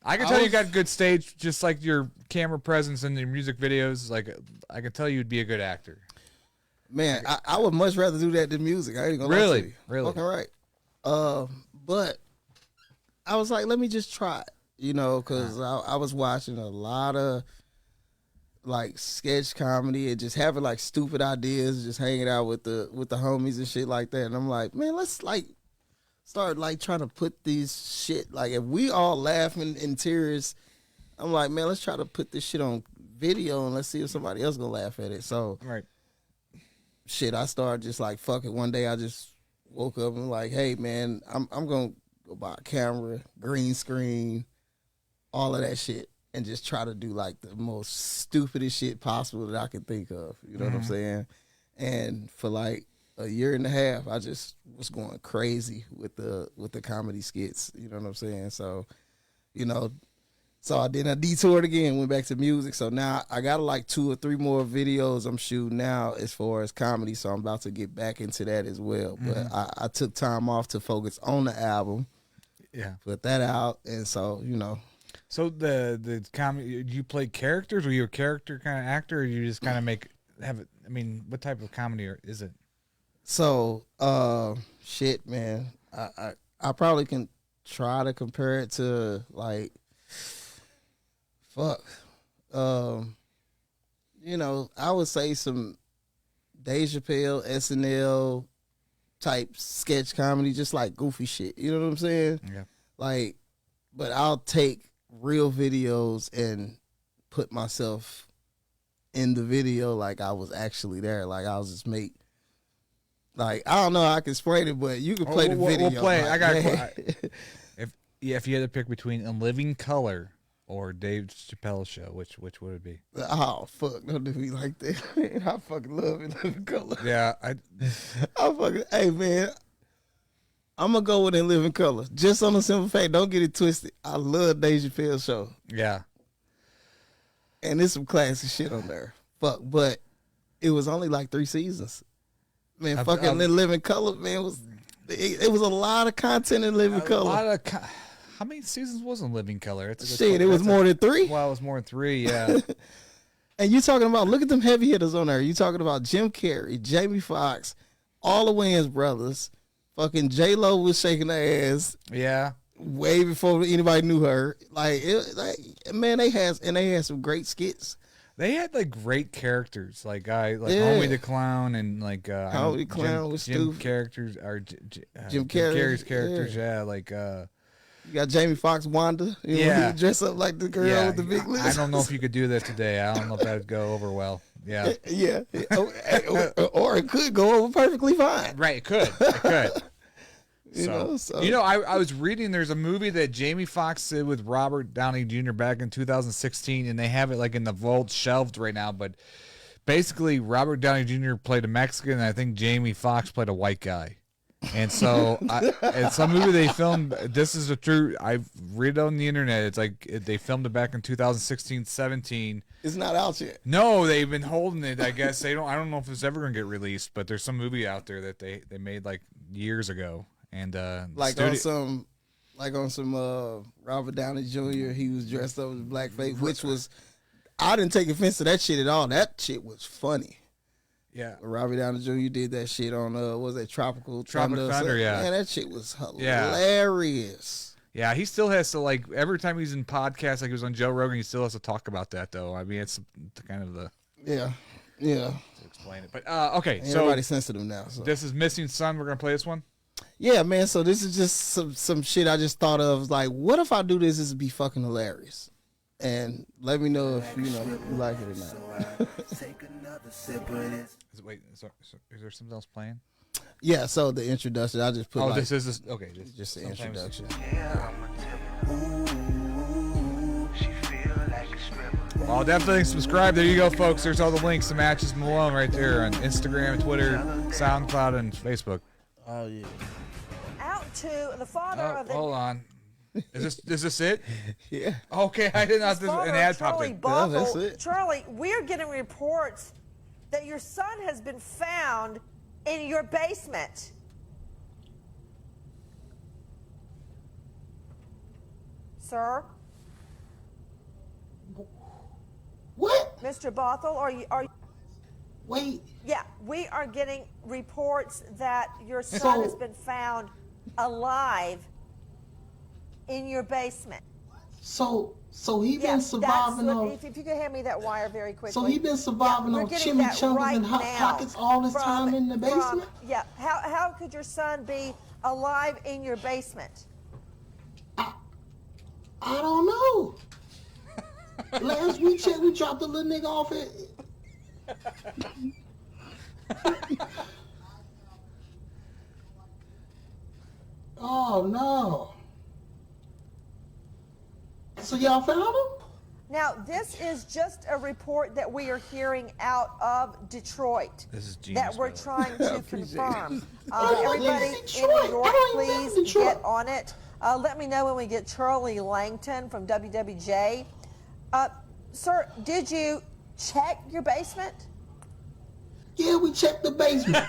I can tell you got good stage, just like your camera presence in your music videos. Like I can tell you'd be a good actor. Man, I would much rather do that than music. I ain't gonna lie to you. Really. Fucking right. But I was like, let me just try it, because I was watching a lot of like sketch comedy and just having like stupid ideas, just hanging out with the homies and shit like that. And I'm like, man, let's like start like trying to put these shit, like if we all laughing in tears, I'm like, man, let's try to put this shit on video and let's see if somebody else gonna laugh at it. So Right. shit, I started just like, fuck it. One day I just woke up and like, hey man, I'm gonna go buy a camera, green screen, all of that shit, and just try to do like the most stupidest shit possible that I can think of. You know what I'm saying? And for like a year and a half, I just was going crazy with the comedy skits. You know what I'm saying? So, so I detoured again, went back to music. So now I got like 2 or 3 more videos I'm shooting now as far as comedy. So I'm about to get back into that as well. But I took time off to focus on the album. Yeah. Put that out. And so, So the comedy, do you play characters? Were you a character kind of actor, or you just kind of have it? I mean, what type of comedy is it? So, shit, man. I probably can try to compare it to like, fuck. I would say some Dave Chappelle, SNL type sketch comedy, just like goofy shit. You know what I'm saying? Yeah. Like, but I'll take real videos and put myself in the video like I was actually there. Like I'll just make, like, I don't know how I can explain it, but you can play the video. We'll play. Like, If you had to pick between In Living Color or Dave Chappelle show, which would it be? Oh fuck! Don't do me like that. Man, I fucking love it. Living Color. Yeah, Hey man, I'm gonna go with In Living Color. Just on the simple fact, don't get it twisted. I love Dave Chappelle show, yeah. and there's some classic shit on there. Fuck, but it was only like 3 seasons. Man, In Living Color, man, it was a lot of content in Living Color. How many seasons was in Living Color? It was more than 3. Well, it was more than 3, yeah. And you talking about, look at them heavy hitters on there. You talking about Jim Carrey, Jamie Foxx, all the Wayans brothers. Fucking J-Lo was shaking her ass. Yeah. Way before anybody knew her. Man, they had some great skits. They had like great characters, like Homie the Clown and like Homie the Clown was Jim stupid. characters or Jim Carrey's Carrey, characters, yeah. Like You got Jamie Foxx, Wanda. Yeah. He dress up like the girl with the big lips. I don't know if you could do that today. I don't know if that'd go over well. Yeah. Yeah. Or it could go over perfectly fine. Right. It could. It could. I was reading there's a movie that Jamie Foxx did with Robert Downey Jr. back in 2016, and they have it like in the vault shelved right now. But basically, Robert Downey Jr. played a Mexican, and I think Jamie Foxx played a white guy. And so, in some movie they filmed, this is a true, I've read it on the internet, it's like they filmed it back in 2016, 17. It's not out yet. No, they've been holding it, I guess. I don't know if it's ever going to get released, but there's some movie out there that they made like years ago. And like on some like on some Robert Downey Jr. He was dressed up as blackface, which was I didn't take offense to that shit at all. That shit was funny. Yeah, Robert Downey Jr. did that shit on what was that Tropical Thunder? Yeah, man, that shit was hilarious. Yeah, he still has to, like, every time he's in podcasts, like he was on Joe Rogan, he still has to talk about that, though. I mean, it's kind of the... Yeah. To explain it. But, okay, so... Everybody's sensitive now. So. This is Missing Son. We're going to play this one? Yeah, man, so this is just some shit I just thought of. Like, what if I do this? This would be fucking hilarious. And let me know if, you like it or not. Wait, is there something else playing? Yeah, so the introduction, I just put okay. This is just the introduction. Well, definitely subscribe. There you go, folks. There's all the links to Matchez Malone right there on Instagram, Twitter, SoundCloud, and Facebook. Oh, yeah. Out to the father of the... Hold on. Is this it? Yeah. Okay, I did not. An ad popped in. No, that's it. Charlie, we're getting reports that your son has been found in your basement. Sir? What? Mr. Bothell, are you Wait. Yeah, we are getting reports that your son has been found alive in your basement. So he been surviving on. If you could hand me that wire very quickly. So he been surviving on chimichangas and hot pockets all this time in the basement. How could your son be alive in your basement? I don't know. Last we checked, we dropped the little nigga off at. Oh no. So y'all found him? Now, this is just a report that we are hearing out of Detroit. This is genius, that we're trying to confirm. Oh, Everybody in Detroit. New York, I don't even live in please Detroit. get on it. Let me know when we get Charlie Langton from WWJ. Sir, did you check your basement? Yeah, we checked the basement.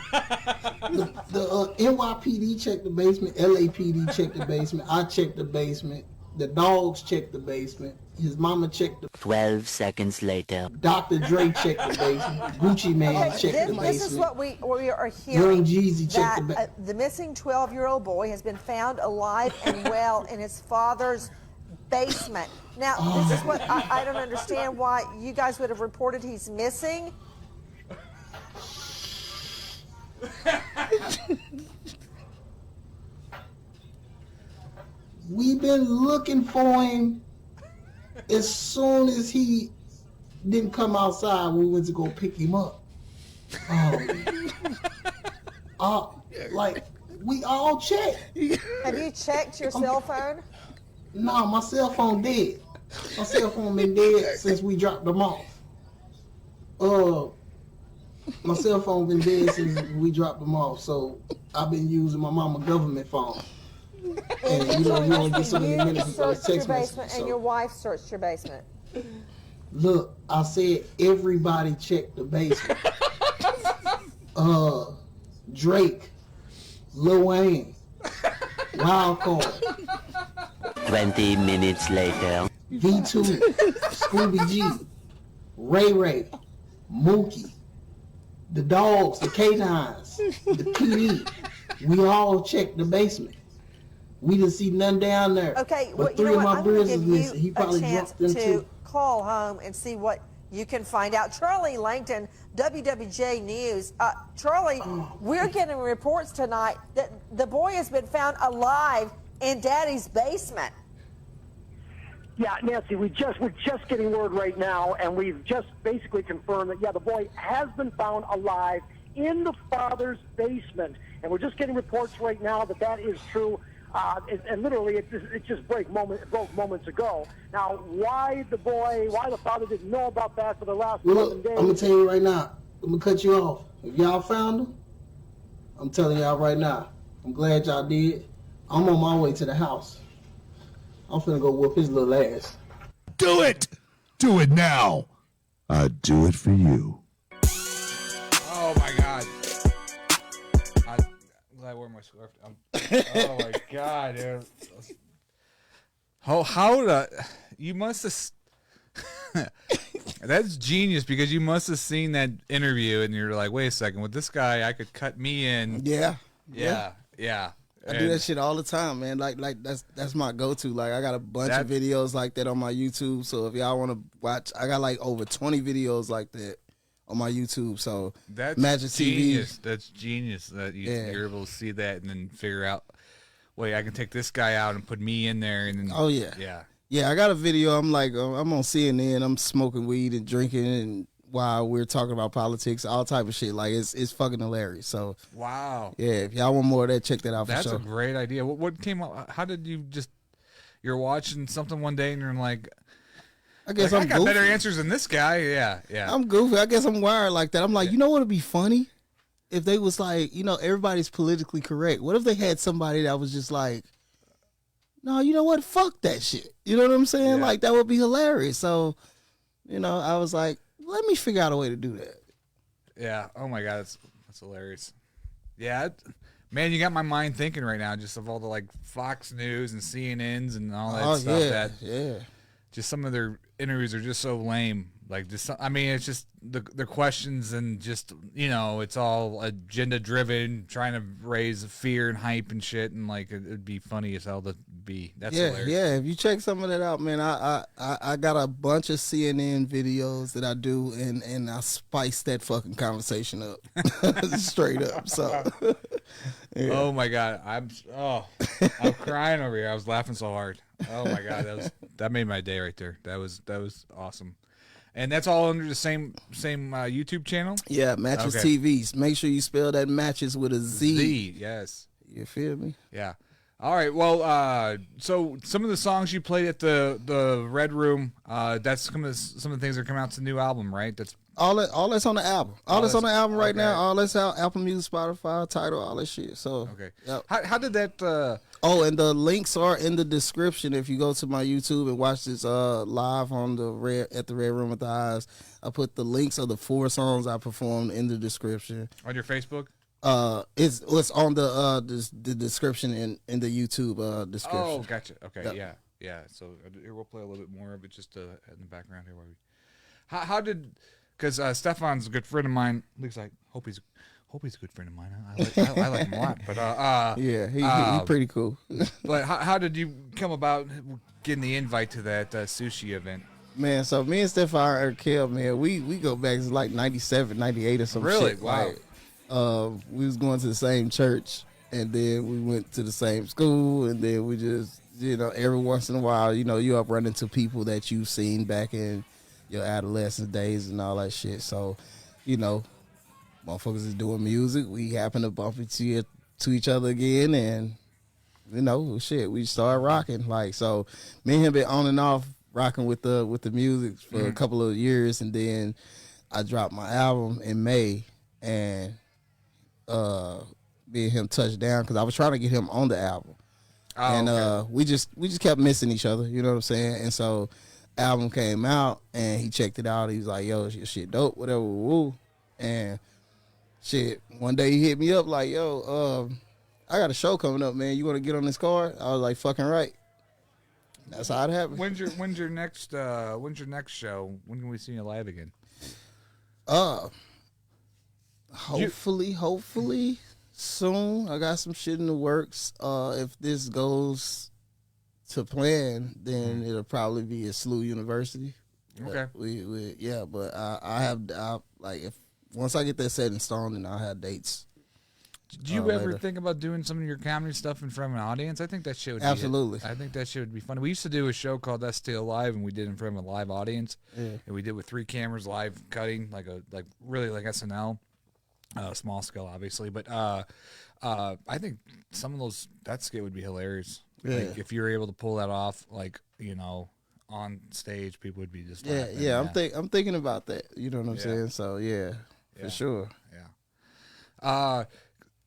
the NYPD checked the basement. LAPD checked the basement. I checked the basement. The dogs checked the basement. His mama checked the... 12 seconds later. Dr. Dre checked the basement. Gucci Man checked the basement. This is what we are hearing. Young Jeezy checked the basement. The missing 12-year-old boy has been found alive and well in his father's basement. Now, this is what I don't understand why you guys would have reported he's missing. We've been looking for him as soon as he didn't come outside. We went to go pick him up. Like, we all checked. Have you checked your cell phone? No, my cell phone dead. My cell phone been dead since we dropped them off. My cell phone been dead since we dropped them off, so I've been using my mama government phone. And you don't get so many minutes before searched your text message. basement, and your wife searched your basement. Look, I said everybody checked the basement. Drake, Lil Wayne, Wildcard, 20 minutes later. V2, Scooby G, Ray Ray, Mookie, the dogs, the canines, the PD. We all checked the basement. We didn't see none down there. Okay, but well, you three know of what? my I'm going brothers to is give missing. He you probably a chance dropped them to too. call home and see what you can find out. Charlie Langton, WWJ News. Charlie, we're getting reports tonight that the boy has been found alive in Daddy's basement. Yeah, Nancy, we're just getting word right now, and we've just basically confirmed that, the boy has been found alive in the father's basement. And we're just getting reports right now that is true. And literally, it just broke moments ago. Now, why the father didn't know about that for the last 11 days? I'm going to tell you right now. I'm going to cut you off. If y'all found him, I'm telling y'all right now. I'm glad y'all did. I'm on my way to the house. I'm finna go whoop his little ass. Do it! Do it now! I'd do it for you. Oh my God. I'm glad I wore my scarf. Oh my God, dude. You must have. That's genius because you must have seen that interview and you're like, wait a second, with this guy, I could cut me in. Yeah. I do that shit all the time, man. Like that's my go-to. Like I got a bunch of videos like that on my YouTube. So if y'all want to watch, I got like over 20 videos like that on my YouTube. So that's Matchez genius. TV. That's genius that you're able to see that and then figure out, wait, I can take this guy out and put me in there. And then, oh yeah. Yeah, I got a video. I'm like, I'm on CNN. I'm smoking weed and drinking, and while we're talking about politics, all type of shit. Like it's fucking hilarious. So wow. Yeah, if y'all want more of that, check that out. That's for sure. a great idea. What came up? How did you you're watching something one day and you're like, I guess I I'm got goofy. better answers than this guy. Yeah. I'm goofy. I guess I'm wired like that. I'm like, you know what would be funny if they was like, everybody's politically correct. What if they had somebody that was just like, no, you know what? Fuck that shit. You know what I'm saying? Yeah. Like, that would be hilarious. So, I was like, let me figure out a way to do that. Yeah. Oh my God, that's hilarious. Yeah, man, you got my mind thinking right now, just of all the like Fox News and CNNs and all that stuff. Just some of their interviews are just so lame. Like, it's just the questions and just it's all agenda driven, trying to raise fear and hype and shit, and like it'd be funny as hell to be. That's hilarious. Yeah. If you check some of that out, man, I got a bunch of CNN videos that I do, and I spice that fucking conversation up, straight up. So, yeah. Oh my God, I'm crying over here. I was laughing so hard. Oh my God, that made my day right there. That was awesome. And that's all under the same YouTube channel? Yeah, Matchez TVs. Make sure you spell that Matchez with a Z. Z, yes. You feel me? Yeah. All right. Well, so some of the songs you played at the Red Room, that's some of the things that are coming out to the new album, right? That's all that's on the album. All that's on the album right okay. now. All that's out. Apple Music, Spotify, Tidal, all that shit. So okay. Yep. How did that? And the links are in the description. If you go to my YouTube and watch this live on at the Red Room with the Eyes, I put the links of the 4 songs I performed in the description. On your Facebook? It's on the description in the YouTube description. Oh, gotcha. Okay, Yep. yeah. So here we'll play a little bit more of it just in the background here. How did? Because Stefan's a good friend of mine. At least I hope he's a good friend of mine. I like him a lot. But yeah, he's pretty cool. But how did you come about getting the invite to that sushi event? Man, so me and Stefan are Kel, man, we go back to like 97, 98 or some really? shit. Wow. Like, we was going to the same church, and then we went to the same school, and then we just, every once in a while, you up running into people that you've seen back in your adolescent days and all that shit. So, motherfuckers is doing music. We happen to bump into each other again, and shit, we started rocking. Like, so me and him been on and off rocking with the music for a couple of years, and then I dropped my album in May, and me and him touched down because I was trying to get him on the album. Okay. we just kept missing each other, you know what I'm saying? And so album came out and he checked it out. He was like, yo, your shit dope, whatever, woo. And shit, one day he hit me up like, yo, I got a show coming up, man. You want to get on this card? I was like, fucking right. That's how it happened. When's your next show? When can we see you live again? Hopefully soon. I got some shit in the works. If this goes to plan, then it'll probably be at SLU University. Okay. But I if once I get that set in stone, then I'll have dates. Do you ever later. think about doing some of your comedy stuff in front of an audience? I think that shit would Absolutely. I think that shit would be fun. We used to do a show called That's Still Alive, and we did it in front of a live audience. Yeah. And we did with 3 cameras, live cutting, really like SNL, small scale, obviously. But I think some of that skit would be hilarious. Yeah. Like if you're able to pull that off, on stage, people would be just laughing. Yeah. I'm thinking about that. You know what I'm Yeah. saying? So for sure. Yeah.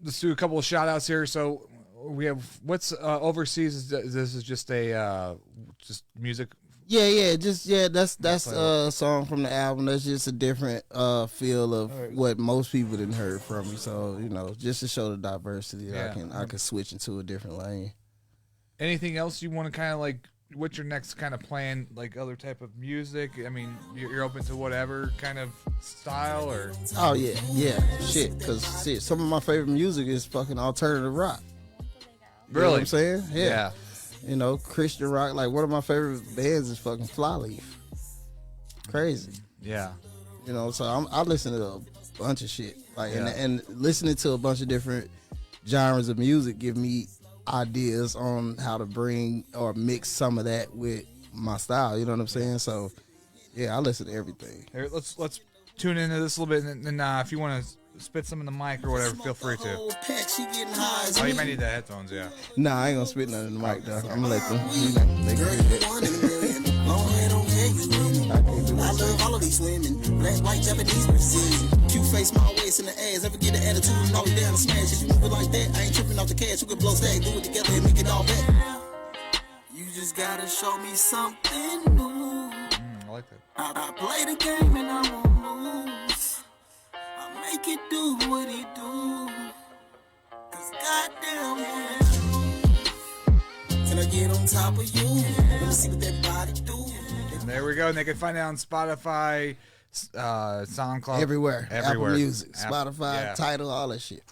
Let's do a couple of shout outs here. So we have what's overseas. This is just just music. That's a song from the album. That's just a different feel of what most people didn't heard from me. So just to show the diversity, I can switch into a different lane. Anything else you want to kind of what's your next kind of plan? Like other type of music? I mean, you're open to whatever kind of style, or? Oh yeah, shit. Cause shit, some of my favorite music is fucking alternative rock. You know Really? what I'm saying? Yeah. You know, Christian rock. Like one of my favorite bands is fucking Flyleaf. Crazy. Yeah. You know, so I listen to a bunch of shit. Like Yeah. and listening to a bunch of different genres of music give me ideas on how to bring or mix some of that with my style. You know what I'm saying? So yeah, I listen to everything. Here, let's tune into this a little bit, and then if you want to spit some in the mic or whatever, feel free to. Oh, you might need the headphones, yeah. Nah, I ain't gonna spit nothing in the mic though. I'm gonna let them. You know, they can do that. I love all of these women. Black, white, Japanese, Brazilian. Cute face, small waist, and the ass. Ever get the attitude and all the down and smash. If you move it like that, I ain't tripping off the cash. You can blow stack, do it together and make it all back. You just gotta show me something new. I like that. I play the game and I won't lose. I make it do what it do. Cause goddamn, yeah. Can I get on top of you? Let me see what that body do. There we go. And they can find it on Spotify, SoundCloud, Everywhere. Apple Music, Apple, Spotify, yeah. Tidal, all that shit.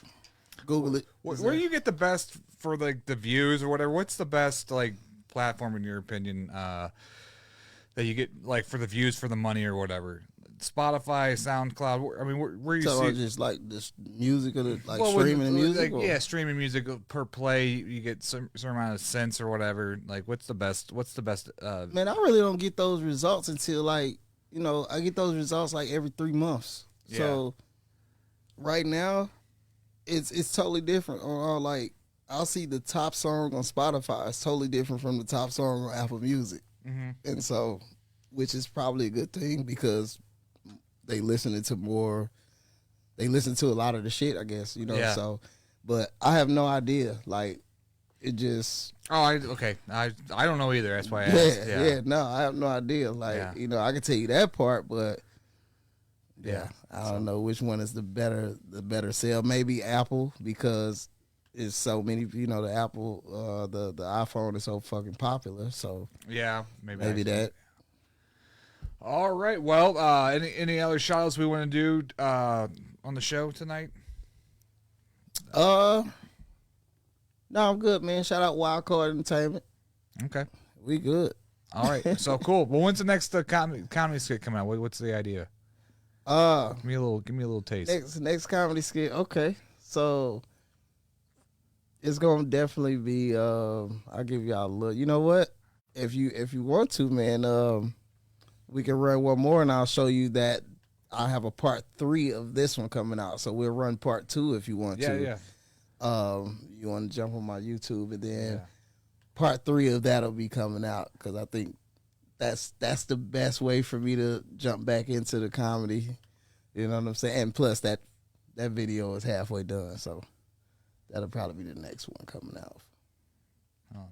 Google it. Where do you get the best for like the views or whatever? What's the best like platform in your opinion that you get like for the views for the money or whatever? Spotify, SoundCloud. I mean, where you see just like this music or like streaming the music? Like, yeah, streaming music per play. You get some amount of cents or whatever. Like, what's the best? Man, I really don't get those results until like I get those results like every 3 months. Yeah. So right now, it's totally different. On like I'll see the top song on Spotify. It's totally different from the top song on Apple Music, and so which is probably a good thing because they listen to a lot of the shit, I guess, Yeah. So, but I have no idea. Like, it just. Oh, okay. I don't know either. That's why I asked. Yeah. No, I have no idea. Like, I can tell you that part, but I don't know which one is the better sell. Maybe Apple because it's so many. The Apple, the iPhone is so fucking popular. So yeah, maybe that. All right. Well, any other shout outs we want to do on the show tonight? No, I'm good, man. Shout out Wildcard Entertainment. Okay. We good. All right. So cool. Well, when's the next comedy skit coming out? What's the idea? Give me a little taste. Next comedy skit. Okay. So it's gonna definitely be I'll give y'all a look. You know what? If you want to, man, we can run one more, and I'll show you that I have a part 3 of this one coming out. So we'll run part 2 if you want to. Yeah. You want to jump on my YouTube, and then part 3 of that'll be coming out because I think that's the best way for me to jump back into the comedy. You know what I'm saying? And plus that video is halfway done, so that'll probably be the next one coming out. Oh.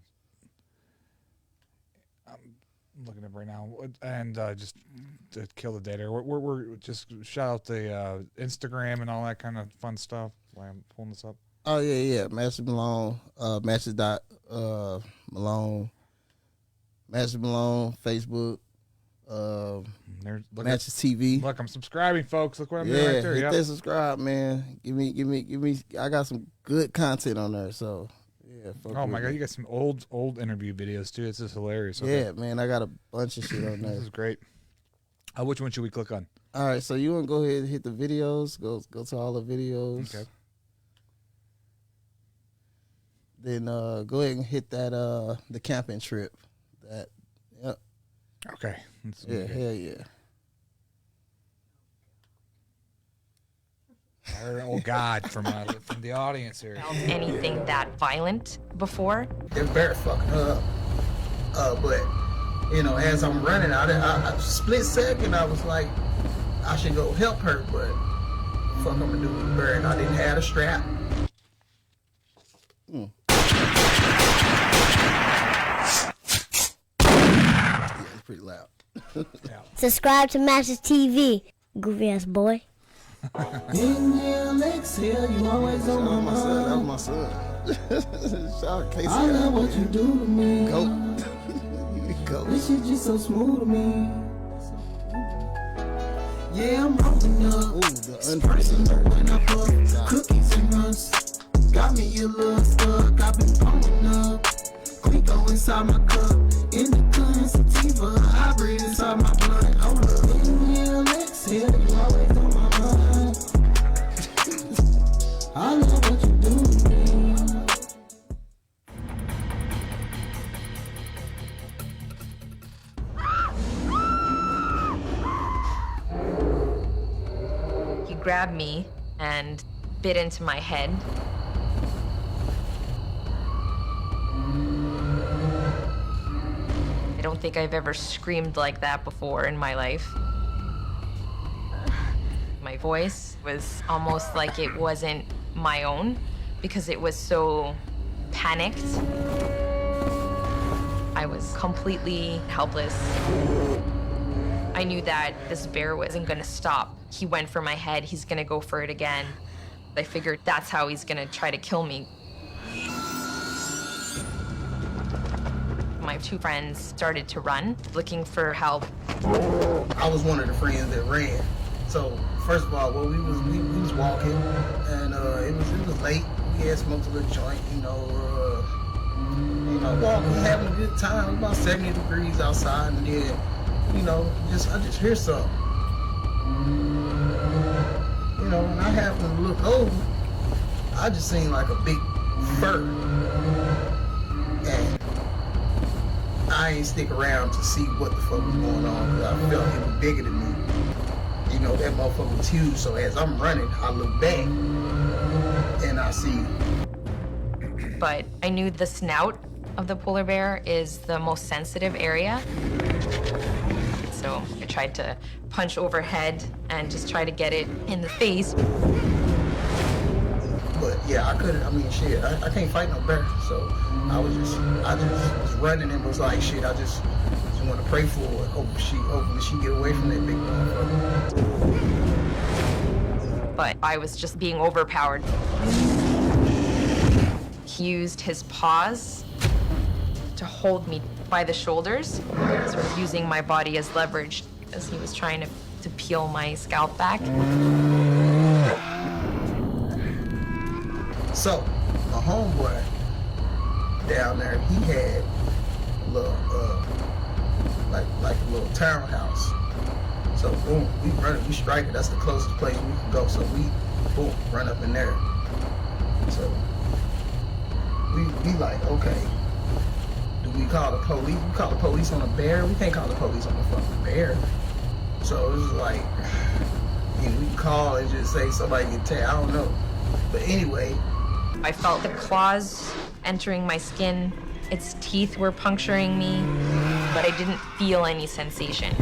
I'm looking at it right now, and just to kill the data, we're just shout out the Instagram and all that kind of fun stuff. While I'm pulling this up. Oh yeah, Matchez Malone, Matchez Malone, Matchez Malone, Facebook, Matchez TV. Look, I'm subscribing, folks. Look what I'm doing right there. Hit that subscribe, man. Give me. I got some good content on there, so. Yeah, oh my god, you got some old interview videos too. It's just hilarious. Okay. Yeah, man, I got a bunch of shit on there. This is great. Which one should we click on? All right, so you want to go ahead and hit the videos. Go to all the videos. Okay. Then go ahead and hit that the camping trip. Yep. Okay. Yeah, hell yeah. Oh God, from the audience here. Anything that violent before? They're very fucking up. But as I'm running out, I split second I was like, I should go help her, but fuck, I'm gonna do with her, and I didn't have a strap. Yeah, it's pretty loud. Subscribe to Matchez TV, goofy ass boy. Inhale, exhale, you always on my mind. That was my son. Shout out Casey. I love what you do to me. Goat. cup. This shit just so smooth to me. Yeah, I'm rolling up. This person when I puff cookies and runs. Got me a little stuck. I've been pulling up. Clico inside my cup. In the gun, sativa. Hybrid inside my blood. Hold up. Inhale, exhale. You always on my mind. I love what you do to me. He grabbed me and bit into my head. I don't think I've ever screamed like that before in my life. My voice was almost like it wasn't my own because it was so panicked. I was completely helpless. I knew that this bear wasn't gonna stop. He went for my head, he's gonna go for it again. I figured that's how he's gonna try to kill me. My two friends started to run, looking for help. I was one of the friends that ran. So first of all, well, we was walking, and it was late. We had smoked a little joint, walking, having a good time. It was about 70 degrees outside, and then, I just hear something. When I happened to look over, I just seen like a big fur, and I ain't stick around to see what the fuck was going on because I felt it was bigger than me. That motherfucker was huge, so as I'm running, I look back and I see. But I knew the snout of the polar bear is the most sensitive area. So I tried to punch overhead and just try to get it in the face. But yeah, I couldn't, I can't fight no bear. So I just was running and was like, shit, I just want to pray for her. Hopefully she get away from that big motherfucker. But I was just being overpowered. He used his paws to hold me by the shoulders, sort of using my body as leverage as he was trying to peel my scalp back. So, my homeboy down there, he had a little, like a little townhouse. So, boom, we run it, we strike it. That's the closest place we can go. So we, boom, run up in there. So, we like, okay, do we call the police? We call the police on a bear? We can't call the police on the fucking bear. So it was like, we can call and just say somebody get tagged. I don't know. But anyway, I felt the claws entering my skin. Its teeth were puncturing me, but I didn't feel any sensation.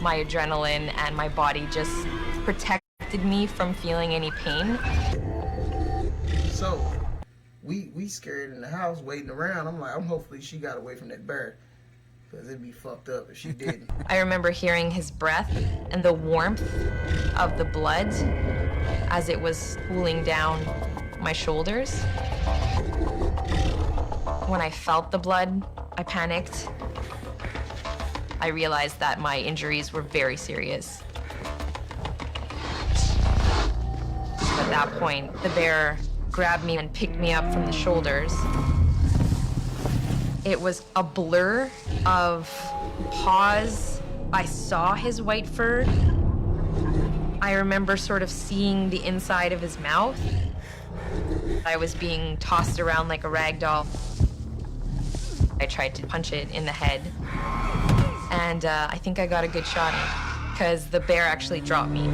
My adrenaline and my body just protected me from feeling any pain. So we scared in the house waiting around. I'm hopefully she got away from that bear, because it'd be fucked up if she didn't. I remember hearing his breath and the warmth of the blood as it was cooling down my shoulders. When I felt the blood, I panicked. I realized that my injuries were very serious. At that point, the bear grabbed me and picked me up from the shoulders. It was a blur of paws. I saw his white fur. I remember sort of seeing the inside of his mouth. I was being tossed around like a rag doll. I tried to punch it in the head. And I think I got a good shot in it, because the bear actually dropped me.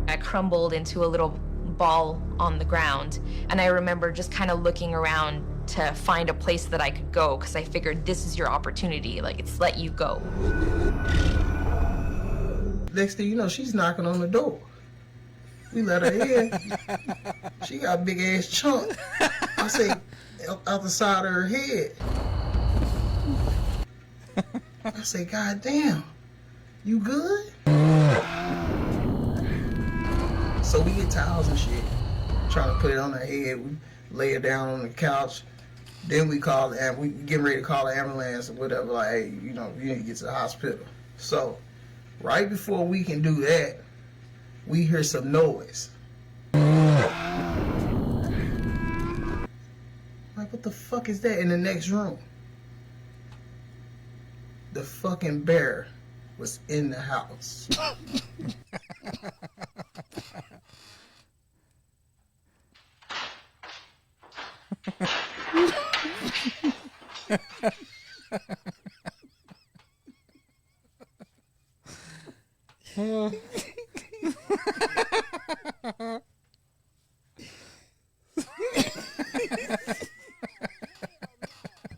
I crumbled into a little ball on the ground, and I remember just kind of looking around to find a place that I could go, because I figured this is your opportunity, like it's let you go. Next thing you know, she's knocking on the door. We let her in. She got a big ass chunk, I say, out the side of her head. I say, God damn, you good? So we get towels and shit, trying to put it on her head. We lay her down on the couch, Then we call we getting ready to call the ambulance or whatever. Like, hey, you know, you need to get to the hospital. So, right before we can do that, we hear some noise. Like, what the fuck is that in the next room? The fucking bear was in the house.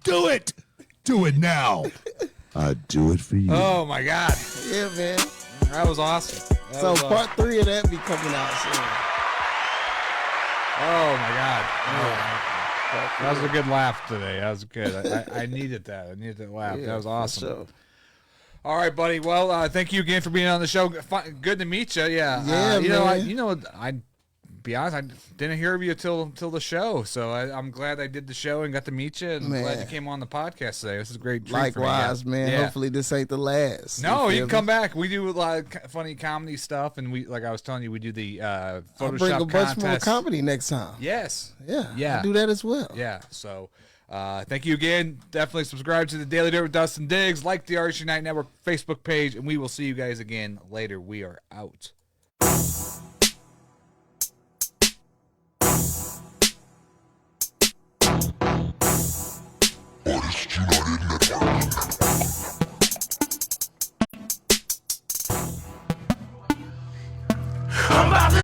Do it! Do it now! I do it for you. Oh my God. Yeah, man. That was awesome. So part 3 of that be coming out soon. Oh my God. That was a good laugh today. That was good. I needed that. I needed that laugh. Yeah, that was awesome. Sure. All right, buddy. Well, thank you again for being on the show. Good to meet you. Yeah. Man. I be honest, I didn't hear of you till the show, so I'm glad I did the show and got to meet you, and glad you came on the podcast today. This is a great treat. Likewise, for me. man. Yeah. Hopefully this ain't the last. No, you can come back. We do a lot of funny comedy stuff, and we, like I was telling you, we do the Photoshop I'll bring a bunch contest. more comedy next time. Yes. Yeah. I'll do that as well. Yeah. So, thank you again. Definitely subscribe to the Daily Dirt with Dustin Diggs. Like the Artist Unite Network Facebook page, and we will see you guys again later. We are out. I'm about to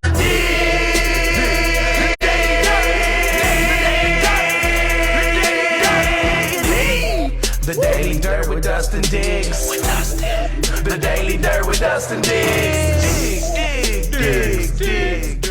The Daily Dirt with Dustin Diggs. The Daily Dirt with Dustin Diggs. Dig.